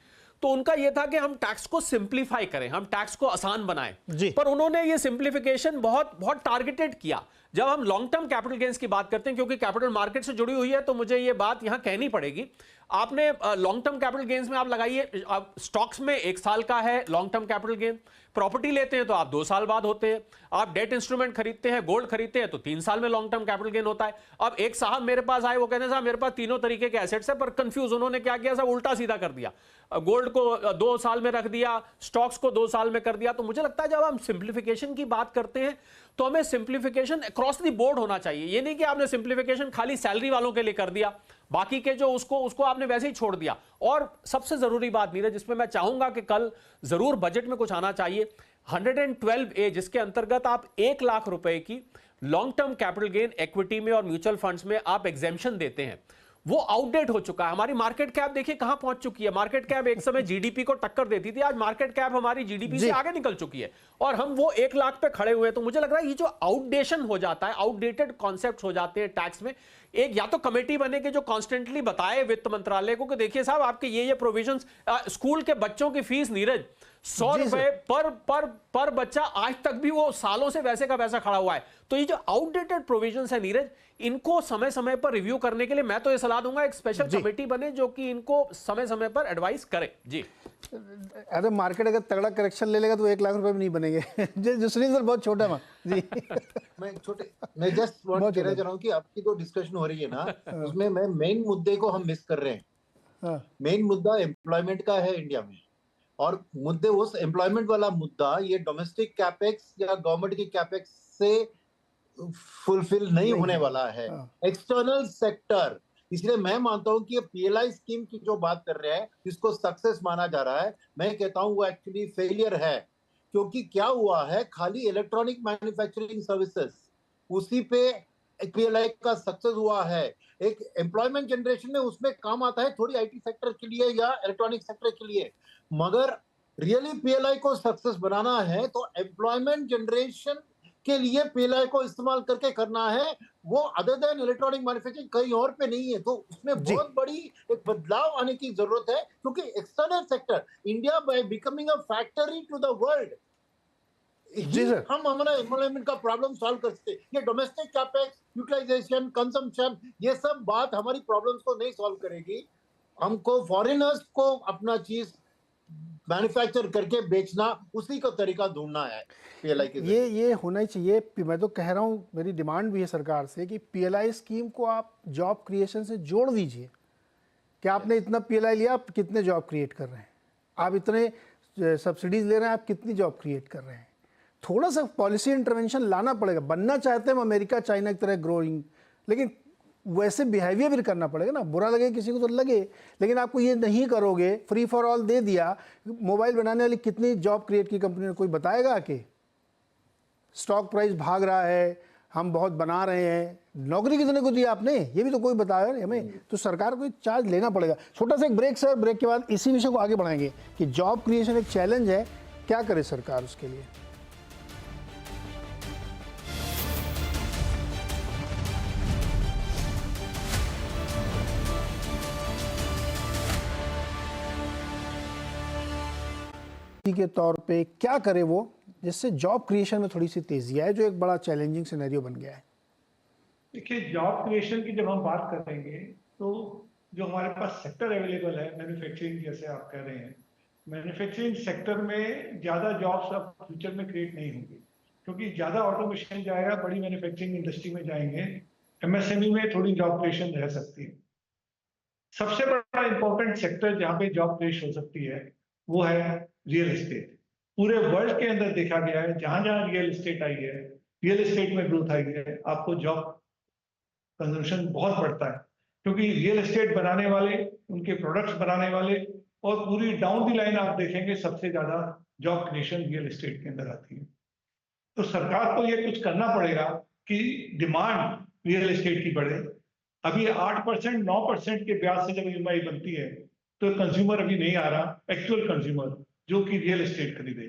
तो उनका यह था कि हम टैक्स को सिंप्लीफाई करें, हम टैक्स को आसान बनाएं, पर उन्होंने ये सिंप्लीफिकेशन बहुत बहुत टारगेटेड किया। जब हम लॉन्ग टर्म कैपिटल गेन्स की बात करते हैं, क्योंकि कैपिटल मार्केट से जुड़ी हुई है, तो मुझे ये बात यहां कहनी पड़ेगी। आपने लॉन्ग टर्म कैपिटल गेन्स में आप लगाइए, स्टॉक्स में 1 साल का है long term capital gain, property लेते हैं तो आप 2 साल बाद होते हैं, आप डेट इंस्ट्रूमेंट खरीदते हैं, गोल्ड खरीदते हैं तो 3 साल में लॉन्ग टर्म कैपिटल गेन होता है। अब एक साहब मेरे पास आए, वो कहते हैं साहब मेरे पास तीनों तरीके के एसेट्स है, पर कंफ्यूज उन्होंने क्या किया, सब उल्टा सीधा कर दिया, गोल्ड को 2 साल में रख दिया, स्टॉक्स को 2 साल में कर दिया। तो मुझे लगता है जब हम सिंप्लीफिकेशन की बात करते हैं तो हमें सिंप्लीफिकेशन अक्रॉस द बोर्ड होना चाहिए। ये नहीं कि आपने सिंप्लीफिकेशन खाली सैलरी वालों के लिए कर दिया, बाकी के जो उसको आपने वैसे ही छोड़ दिया। और सबसे जरूरी बात नीरज, जिसमें मैं चाहूंगा कि कल जरूर बजट में कुछ आना चाहिए, 112A जिसके अंतर्गत आप 1 लाख रुपए की long term capital gain equity में और म्यूचुअल फंड्स में आप एग्जेम्पशन देते हैं, वो आउटडेट हो चुका है। हमारी मार्केट कैप देखिए कहां पहुंच चुकी है। मार्केट कैप एक समय जीडीपी को टक्कर देती थी, आज मार्केट कैप हमारी जीडीपी से आगे निकल चुकी है और हम वो 1 लाख पे खड़े हुए हैं। तो मुझे लग रहा है ये जो आउटडेशन हो जाता है, आउटडेटेड कॉन्सेप्ट हो जाते हैं टैक्स में, एक या तो कमेटी बने कि जो कॉन्स्टेंटली बताए वित्त मंत्रालय को कि देखिए साहब आपके ये प्रोविजंस, स्कूल के बच्चों की फीस नीरज 100 रुपए पर बच्चा, आज तक भी वो सालों से वैसे का वैसा खड़ा हुआ है। तो ये जो आउटडेटेड प्रोविजंस है नीरज, इनको समय समय पर रिव्यू करने के लिए मैं तो ये सलाह दूंगा एक स्पेशल कमेटी बने जो कि इनको समय समय पर एडवाइस करे। जी अरे मार्केट अगर तगड़ा करेक्शन ले लेगा तो 1 लाख रुपए भी नहीं बनेंगे। सुनील सर बहुत छोटा है जी। मैं जस्ट कहना चाह रहा हूँ कि आपकी जो डिस्कशन हो रही है ना, उसमें मैं मेन मुद्दे को हम मिस कर रहे हैं। मेन मुद्दा एम्प्लॉयमेंट का है इंडिया में, और मुद्दे उस एम्प्लॉयमेंट वाला मुद्दा ये डोमेस्टिक कैपेक्स या गवर्नमेंट की कैपेक्स से फुलफिल नहीं होने वाला है, एक्सटर्नल सेक्टर। इसलिए मैं मानता हूं कि ये पीएलआई स्कीम की जो बात कर रहे हैं, जिसको सक्सेस माना जा रहा है, मैं कहता हूं वो एक्चुअली फेलियर है। क्योंकि क्या हुआ है, खाली इलेक्ट्रॉनिक मैन्युफैक्चरिंग सर्विसेज उसी पे पीएलआई का सक्सेस हुआ है। एक एम्प्लॉयमेंट जनरेशन में उसमें काम आता है थोड़ी आईटी सेक्टर के लिए या इलेक्ट्रॉनिक सेक्टर के लिए, मगर रियली पीएलआई को सक्सेस बनाना है तो एम्प्लॉयमेंट जनरेशन के लिए पीएलआई को इस्तेमाल करके करना है, वो अदर देन इलेक्ट्रॉनिक मैन्युफैक्चरिंग कहीं और पे नहीं है। तो उसमें बहुत बड़ी एक बदलाव आने की जरूरत है, क्योंकि external sector India by becoming a factory to the world, हम हमारा एम्प्लॉयमेंट का प्रॉब्लम सॉल्व कर सकते। ये डोमेस्टिक कैपेक्स, यूटिलाइजेशन, कंजम्पशन, ये सब बात हमारी प्रॉब्लम्स को नहीं सॉल्व करेगी। हमको फॉरेनर्स को अपना चीज मैन्युफैक्चर करके बेचना, उसी का तरीका ढूंढना है पीएलआई के। ये होना ही चाहिए। मैं तो कह रहा हूँ, मेरी डिमांड भी है सरकार से कि पीएलआई स्कीम को आप जॉब क्रिएशन से जोड़ दीजिए। कि आपने इतना पीएलआई लिया, आप कितने जॉब क्रिएट कर रहे हैं, आप इतने सब्सिडीज ले रहे हैं, आप कितनी जॉब क्रिएट कर रहे हैं। थोड़ा सा पॉलिसी इंटरवेंशन लाना पड़ेगा। बनना चाहते हैं हम अमेरिका चाइना की तरह ग्रोइंग, लेकिन वैसे बिहेवियर भी करना पड़ेगा ना। बुरा लगे किसी को तो लगे, लेकिन आपको ये नहीं करोगे, फ्री फॉर ऑल दे दिया। मोबाइल बनाने वाली कितनी जॉब क्रिएट की कंपनी ने कोई बताएगा कि स्टॉक प्राइस भाग रहा है, हम बहुत बना रहे हैं, नौकरी कितने को दी आपने, ये भी तो कोई बताएगा हमें। तो सरकार को चार्ज लेना पड़ेगा। छोटा सा एक ब्रेक सर, ब्रेक के बाद इसी विषय को आगे बढ़ाएंगे कि जॉब क्रिएशन एक चैलेंज है, क्या करे सरकार उसके लिए। के तौर पे क्या करे वो, जिससे जॉब क्रिएशन में थोड़ी सी तेजी आए, जो एक बड़ा चैलेंजिंग सिनेरियो बन गया है। देखिए, जॉब क्रिएशन की जब हम बात करेंगे तो जो हमारे पास सेक्टर अवेलेबल है, मैन्युफैक्चरिंग जैसे आप कह रहे हैं, मैन्युफैक्चरिंग सेक्टर में ज़्यादा जॉब्स अब फ्यूचर में क्रिएट नहीं होंगी, क्योंकि ज़्यादा ऑटोमेशन जाएगा, बड़ी मैन्युफैक्चरिंग इंडस्ट्री में जाएंगे, एमएसएमई में थोड़ी जॉब क्रिएशन रह सकती है। सबसे बड़ा इंपॉर्टेंट सेक्टर जहाँ पे जॉब क्रिएशन हो सकती है वो है रियल एस्टेट। पूरे वर्ल्ड के अंदर देखा गया है, जहां जहां रियल एस्टेट आई है, रियल एस्टेट में ग्रोथ आई है, आपको जॉब कंजम्पशन बहुत बढ़ता है, क्योंकि रियल एस्टेट बनाने वाले, उनके प्रोडक्ट्स बनाने वाले, और पूरी डाउन दी लाइन आप देखेंगे सबसे ज्यादा जॉब क्रिएशन रियल एस्टेट के अंदर आती है। तो सरकार को ये कुछ करना पड़ेगा कि डिमांड रियल एस्टेट की बढ़े। अभी 8% 9% के ब्याज से जब ईएमआई बनती है तो कंज्यूमर अभी नहीं आ रहा, एक्चुअल कंज्यूमर जो कि रियल एस्टेट खरीदे।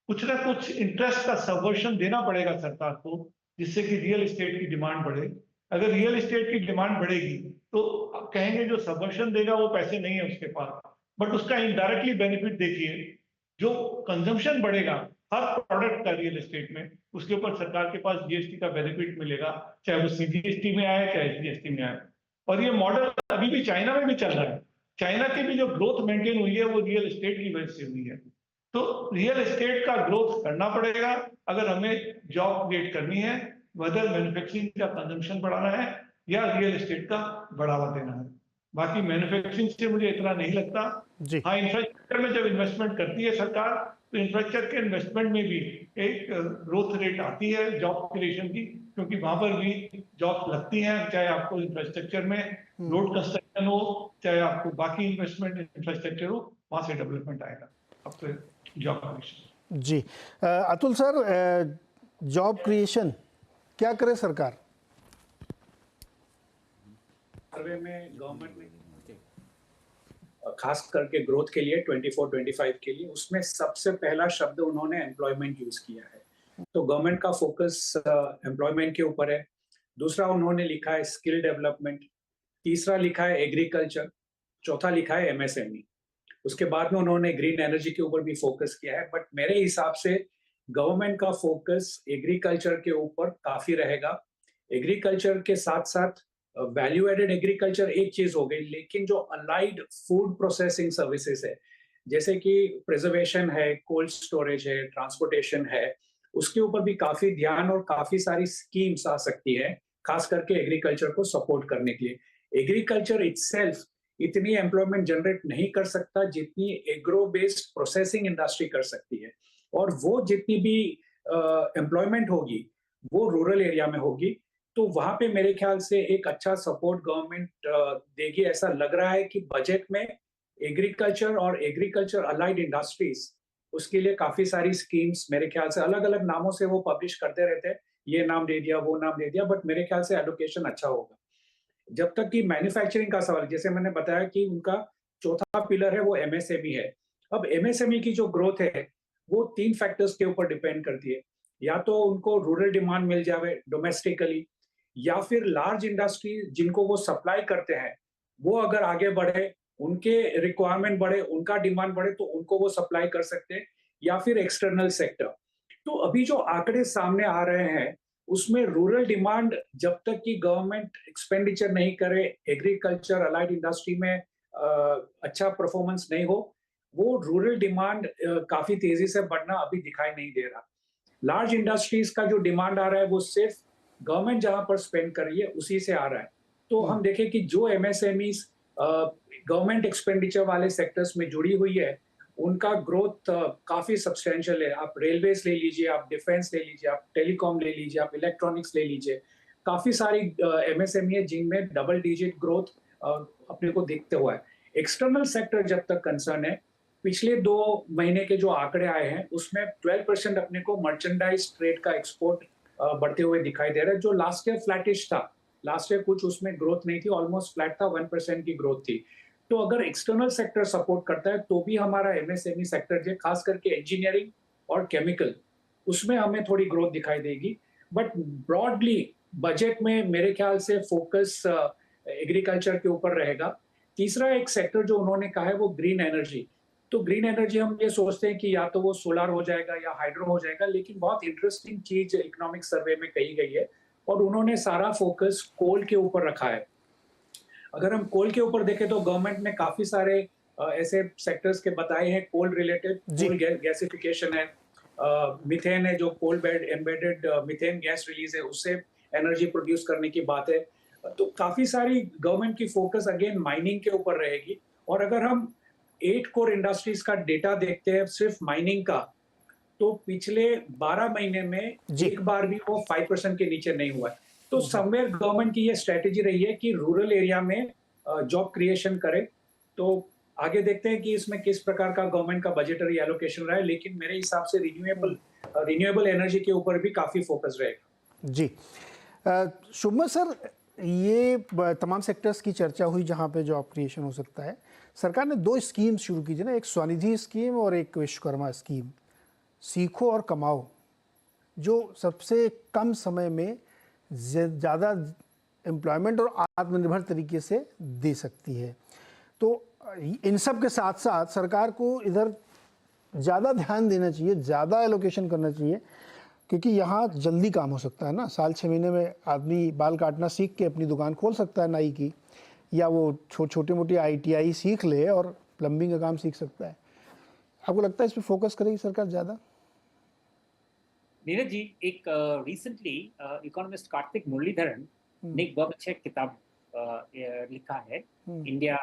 कुछ ना कुछ इंटरेस्ट का सबवर्शन देना पड़ेगा सरकार को, जिससे कि रियल एस्टेट की डिमांड बढ़े। अगर रियल एस्टेट की डिमांड बढ़ेगी तो आप कहेंगे जो सबवेंशन देगा वो पैसे नहीं है उसके पास, बट उसका इनडायरेक्टली बेनिफिट देखिए, जो कंजम्पशन बढ़ेगा हर प्रोडक्ट का रियल एस्टेट में, उसके ऊपर सरकार के पास जीएसटी का बेनिफिट मिलेगा, चाहे वो सीजीएसटी में आए चाहे एसजीएसटी में आए। और ये मॉडल अभी भी चाइना में भी चल रहा है। चाइना की भी जो ग्रोथ मेंटेन हुई है वो रियल एस्टेट की वजह से हुई है। तो रियल एस्टेट का ग्रोथ करना पड़ेगा अगर हमें जॉब क्रिएट करनी है, वेदर मैन्युफैक्चरिंग का कंजम्पशन बढ़ाना है या रियल एस्टेट का बढ़ावा देना है। बाकी मैन्युफैक्चरिंग से मुझे इतना नहीं लगता। जी। हाँ, इंफ्रास्ट्रक्चर में जब इन्वेस्टमेंट करती है सरकार तो इंफ्रास्ट्रक्चर के इन्वेस्टमेंट में भी एक ग्रोथ रेट आती है जॉब क्रिएशन की, क्योंकि वहां पर भी जॉब लगती हैं, चाहे आपको इंफ्रास्ट्रक्चर में रोड कंस्ट्रक्शन हो चाहे आपको बाकी इन्वेस्टमेंट इंफ्रास्ट्रक्चर हो, वहां से डेवलपमेंट आएगा आपको जॉब क्रिएशन। जी अतुल सर, जॉब क्रिएशन क्या करे सरकार? सर्वे में गवर्नमेंट ने खास करके ग्रोथ के लिए 24-25 के लिए उसमें सबसे पहला शब्द उन्होंने एम्प्लॉयमेंट यूज किया है। तो गवर्नमेंट का फोकस एम्प्लॉयमेंट के ऊपर है। दूसरा उन्होंने लिखा है स्किल डेवलपमेंट, तीसरा लिखा है एग्रीकल्चर, चौथा लिखा है एमएसएमई। उसके बाद में उन्होंने ग्रीन एनर्जी के ऊपर भी फोकस किया है, बट मेरे हिसाब से गवर्नमेंट का फोकस एग्रीकल्चर के ऊपर काफी रहेगा। एग्रीकल्चर के साथ साथ वैल्यू एडेड एग्रीकल्चर एक चीज हो गई, लेकिन जो अलाइड फूड प्रोसेसिंग सर्विसेज है, जैसे कि प्रिजर्वेशन है, कोल्ड स्टोरेज है, ट्रांसपोर्टेशन है, उसके ऊपर भी काफी ध्यान और काफी सारी स्कीम्स आ सकती है, खास करके एग्रीकल्चर को सपोर्ट करने के लिए। एग्रीकल्चर इटसेल्फ इतनी एम्प्लॉयमेंट जनरेट नहीं कर सकता जितनी एग्रो बेस्ड प्रोसेसिंग इंडस्ट्री कर सकती है, और वो जितनी भी एम्प्लॉयमेंट होगी वो रूरल एरिया में होगी। तो वहां पे मेरे ख्याल से एक अच्छा सपोर्ट गवर्नमेंट देगी, ऐसा लग रहा है कि बजट में एग्रीकल्चर और एग्रीकल्चर अलाइड इंडस्ट्रीज उसके लिए काफी सारी स्कीम्स मेरे ख्याल से अलग अलग नामों से वो पब्लिश करते रहते हैं, ये नाम दे दिया वो नाम दे दिया, बट मेरे ख्याल से एलोकेशन अच्छा होगा। जब तक कि मैन्युफैक्चरिंग का सवाल, जैसे मैंने बताया कि उनका चौथा पिलर है वो एमएसएमई है। अब एमएसएमई की जो ग्रोथ है वो 3 फैक्टर्स के ऊपर डिपेंड करती है, या तो उनको रूरल डिमांड मिल जाए डोमेस्टिकली, या फिर लार्ज इंडस्ट्री जिनको वो सप्लाई करते हैं वो अगर आगे बढ़े, उनके रिक्वायरमेंट बढ़े, उनका डिमांड बढ़े तो उनको वो सप्लाई कर सकते हैं, या फिर एक्सटर्नल सेक्टर। तो अभी जो आंकड़े सामने आ रहे हैं उसमें रूरल डिमांड जब तक कि गवर्नमेंट एक्सपेंडिचर नहीं करे, एग्रीकल्चर अलाइड इंडस्ट्री में अच्छा परफॉर्मेंस नहीं हो, वो रूरल डिमांड काफी तेजी से बढ़ना अभी दिखाई नहीं दे रहा। लार्ज इंडस्ट्रीज का जो डिमांड आ रहा है वो सिर्फ गवर्नमेंट जहां पर स्पेंड कर रही है उसी से आ रहा है। तो हम देखें कि जो एमएसएमईज गवर्नमेंट एक्सपेंडिचर वाले सेक्टर्स में जुड़ी हुई है उनका ग्रोथ काफी सब्सटेंशियल है। आप रेलवेज ले लीजिए, आप डिफेंस ले लीजिए, आप टेलीकॉम ले लीजिए, आप इलेक्ट्रॉनिक्स ले लीजिए, काफी सारी एमएसएमई है जिनमें डबल डिजिट ग्रोथ अपने को दिखते हुआ है। एक्सटर्नल सेक्टर जब तक कंसर्न है, पिछले 2 महीने के जो आंकड़े आए हैं उसमें 12% अपने को मर्चेंडाइज ट्रेड का एक्सपोर्ट बढ़ते हुए दिखाई दे रहा है, जो लास्ट ईयर फ्लैटिश था। लास्ट ईयर कुछ उसमें ग्रोथ नहीं थी, ऑलमोस्ट फ्लैट था, 1% की ग्रोथ थी। तो अगर एक्सटर्नल सेक्टर सपोर्ट करता है तो भी हमारा एमएसएमई सेक्टर जो खास करके इंजीनियरिंग और केमिकल, उसमें हमें थोड़ी ग्रोथ दिखाई देगी। बट ब्रॉडली बजट में मेरे ख्याल से फोकस एग्रीकल्चर के ऊपर रहेगा। तीसरा एक सेक्टर जो उन्होंने कहा है वो ग्रीन एनर्जी। तो ग्रीन एनर्जी हम ये सोचते हैं कि या तो वो सोलर हो जाएगा या हाइड्रो हो जाएगा, लेकिन बहुत इंटरेस्टिंग चीज इकोनॉमिक सर्वे में कही गई है और उन्होंने सारा फोकस कोल के ऊपर रखा है। अगर हम कोल के ऊपर देखें तो गवर्नमेंट ने काफी सारे ऐसे सेक्टर्स के बताए हैं कोल रिलेटेड। कोल गैसिफिकेशन है, मिथेन है, जो coal bed embedded methane gas release है, उससे एनर्जी प्रोड्यूस करने की बात है। तो काफी सारी गवर्नमेंट की फोकस अगेन माइनिंग के ऊपर रहेगी। और अगर हम 8 कोर इंडस्ट्रीज का डेटा देखते हैं सिर्फ माइनिंग का, तो पिछले 12 महीने में एक बार भी वो 5% के नीचे नहीं हुआ है। तो समवेयर गवर्नमेंट की ये स्ट्रेटेजी रही है कि रूरल एरिया में जॉब क्रिएशन करे। तो आगे देखते हैं कि इसमें किस प्रकार का गवर्नमेंट का बजटरी एलोकेशन रहा है, लेकिन मेरे हिसाब से रिन्यूएबल एनर्जी के ऊपर भी काफी फोकस रहेगा। जी शुभम सर, ये तमाम सेक्टर्स की चर्चा हुई जहां पे जॉब क्रिएशन हो सकता है। सरकार ने 2 स्कीम शुरू की थी ना, एक स्वनिधि स्कीम और एक विश्वकर्मा स्कीम, सीखो और कमाओ। जो सबसे कम समय में ज़्यादा एम्प्लॉयमेंट और आत्मनिर्भर तरीके से दे सकती है। तो इन सब के साथ साथ सरकार को इधर ज़्यादा ध्यान देना चाहिए, ज़्यादा एलोकेशन करना चाहिए, क्योंकि यहाँ जल्दी काम हो सकता है ना। साल 6 महीने में आदमी बाल काटना सीख के अपनी दुकान खोल सकता है नाई की, या वो छोटे मोटी ITI सीख ले और प्लम्बिंग का काम सीख सकता है। आपको लगता है इस पर फोकस करेगी सरकार ज़्यादा? नीरज जी, एक रिसेंटली इकोनॉमिस्ट कार्तिक मुरलीधरन ने एक बहुत अच्छा किताब लिखा है इंडिया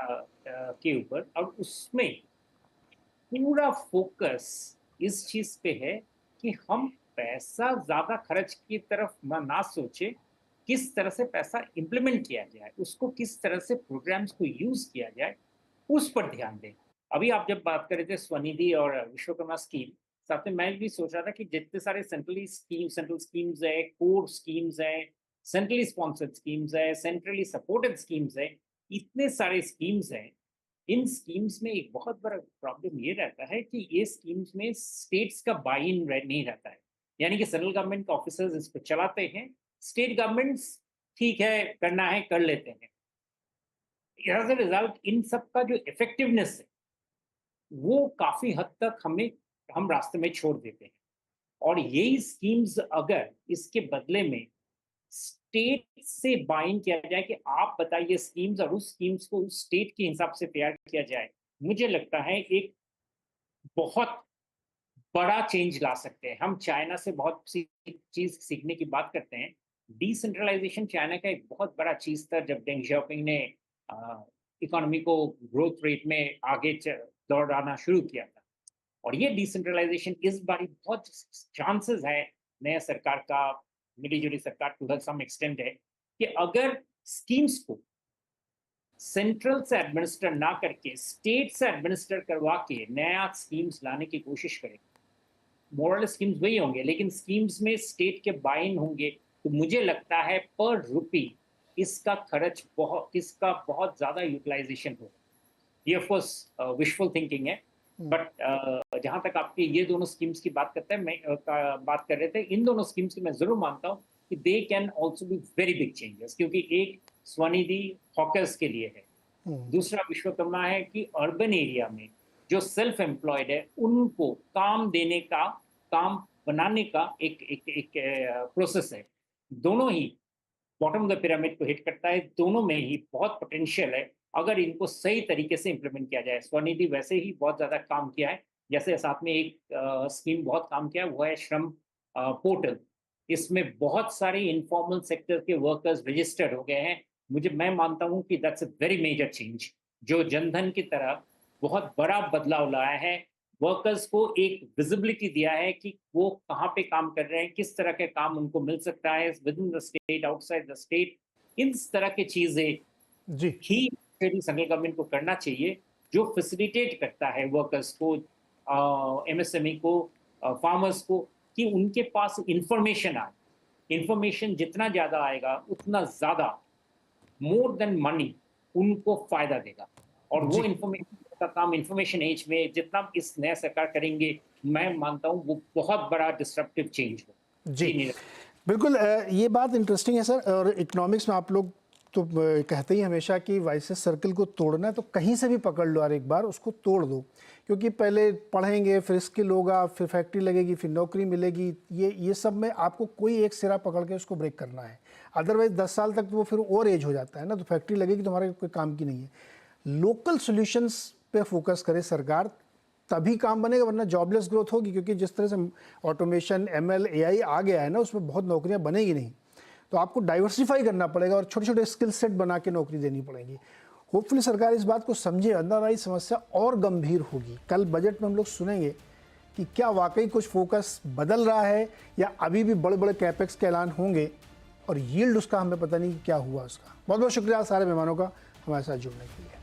के ऊपर, और उसमें पूरा फोकस इस चीज पे है कि हम पैसा ज्यादा खर्च की तरफ ना सोचे, किस तरह से पैसा इंप्लीमेंट किया जाए, उसको किस तरह से प्रोग्राम्स को यूज किया जाए, उस पर ध्यान दें। अभी आप जब बात कर रहे थे स्वनिधि और विश्वकर्मा स्कीम, साथ में मैं भी सोच रहा था कि जितने सारे सेंट्रल स्कीम्स है, कोर स्कीम्स है, सेंट्रली स्पॉन्सर्ड स्कीम्स है, सेंट्रली सपोर्टेड स्कीम्स है, इतने सारे स्कीम्स हैं। इन स्कीम्स में एक बहुत बड़ा प्रॉब्लम ये रहता है कि ये स्कीम्स में स्टेट्स का बाई इन नहीं रहता है, यानी कि सेंट्रल गवर्नमेंट के ऑफिसर्स इसको चलाते हैं, स्टेट गवर्नमेंट्स ठीक है करना है कर लेते हैं। एज अ रिजल्ट इन सब का जो इफेक्टिवनेस है वो काफी हद तक हम रास्ते में छोड़ देते हैं। और यही स्कीम्स अगर इसके बदले में स्टेट से बाइंड किया जाए कि आप बताइए स्कीम्स, और उस स्कीम्स को उस स्टेट के हिसाब से तैयार किया जाए, मुझे लगता है एक बहुत बड़ा चेंज ला सकते हैं। हम चाइना से बहुत सी चीज सीखने की बात करते हैं। डिसेंट्रलाइजेशन चाइना का एक बहुत बड़ा चीज था जब डेंग शाओपिंग ने इकोनॉमी को ग्रोथ रेट में आगे दौड़ाना शुरू किया था। और ये डिसेंट्रलाइजेशन इस बारी बहुत चांसेस है नया सरकार का, मिलीजुली सरकार टू सम एक्सटेंट है, कि अगर स्कीम्स को सेंट्रल से एडमिनिस्टर ना करके स्टेट से एडमिनिस्टर करवा के नया स्कीम्स लाने की कोशिश करें, मोरल स्कीम्स वही होंगे लेकिन स्कीम्स में स्टेट के बाइन होंगे, तो मुझे लगता है पर रुपी इसका बहुत ज्यादा यूटिलाइजेशन होगा। ये ऑफ कोर्स विशफुल थिंकिंग है, बट जहां तक आपके ये दोनों स्कीम्स की बात करते हैं, बात कर रहे थे, इन दोनों स्कीम्स की मैं जरूर मानता हूँ कि they can also be very big changes, क्योंकि एक स्वनिधि हॉकर्स के लिए है, दूसरा विश्वकर्मा है कि अर्बन एरिया में जो सेल्फ एम्प्लॉयड है उनको काम देने का, काम बनाने का एक प्रोसेस है। दोनों ही बॉटम ऑफ द पिरामिड को हिट करता है, दोनों में ही बहुत पोटेंशियल है अगर इनको सही तरीके से इम्प्लीमेंट किया जाए। स्वनिधि वैसे ही बहुत ज्यादा काम किया है, जैसे साथ में एक स्कीम बहुत काम किया है वो है श्रम पोर्टल। इसमें बहुत सारे इनफॉर्मल सेक्टर के वर्कर्स रजिस्टर्ड हो गए हैं। मैं मानता हूं कि that's a very major change, जो जनधन की तरह बहुत बड़ा बदलाव लाया है। वर्कर्स को एक विजिबिलिटी दिया है कि वो कहाँ पे काम कर रहे हैं, किस तरह के काम उनको मिल सकता है within the state, outside the state. इन तरह की चीजें जी ही सेंट्रल गवर्नमेंट को करना चाहिए, जो फैसिलिटेट करता है वर्कर्स को, MSME को, फार्मर्स को, कि उनके पास इंफॉर्मेशन आए। इंफॉर्मेशन जितना ज्यादा आएगा उतना ज्यादा, मोर देन मनी, उनको फायदा देगा। और वो इंफॉर्मेशन का काम इंफॉर्मेशन एज में जितना इस नया सरकार करेंगे, मैं मानता हूँ वो बहुत बड़ा डिस्ट्रप्टिव चेंज हो। जी बिल्कुल, ये बात इंटरेस्टिंग है सर। और इकोनॉमिक्स में आप लोग तो कहते ही हमेशा कि वाइसेस सर्कल को तोड़ना है तो कहीं से भी पकड़ लो और एक बार उसको तोड़ दो, क्योंकि पहले पढ़ेंगे, फिर स्किल होगा, फिर फैक्ट्री लगेगी, फिर नौकरी मिलेगी। ये सब में आपको कोई एक सिरा पकड़ के उसको ब्रेक करना है, अदरवाइज 10 साल तक तो वो फिर और एज हो जाता है ना, तो फैक्ट्री लगेगी तो हमारे कोई काम की नहीं है। लोकल सॉल्यूशंस पे फोकस करे सरकार, तभी काम बनेगा, वरना जॉबलेस ग्रोथ होगी। क्योंकि जिस तरह से ऑटोमेशन, ML, AI आ गया है ना, उसमें बहुत नौकरियां बनेगी नहीं, तो आपको डाइवर्सिफाई करना पड़ेगा और छोटे छोटे स्किल सेट बना के नौकरी देनी पड़ेगी। होपफुली सरकार इस बात को समझे, अदरवाइज समस्या और गंभीर होगी। कल बजट में हम लोग सुनेंगे कि क्या वाकई कुछ फोकस बदल रहा है या अभी भी बड़े बड़े कैपेक्स के ऐलान होंगे और यील्ड उसका हमें पता नहीं क्या हुआ उसका। बहुत बहुत शुक्रिया सारे मेहमानों का हमारे साथ जुड़ने के लिए।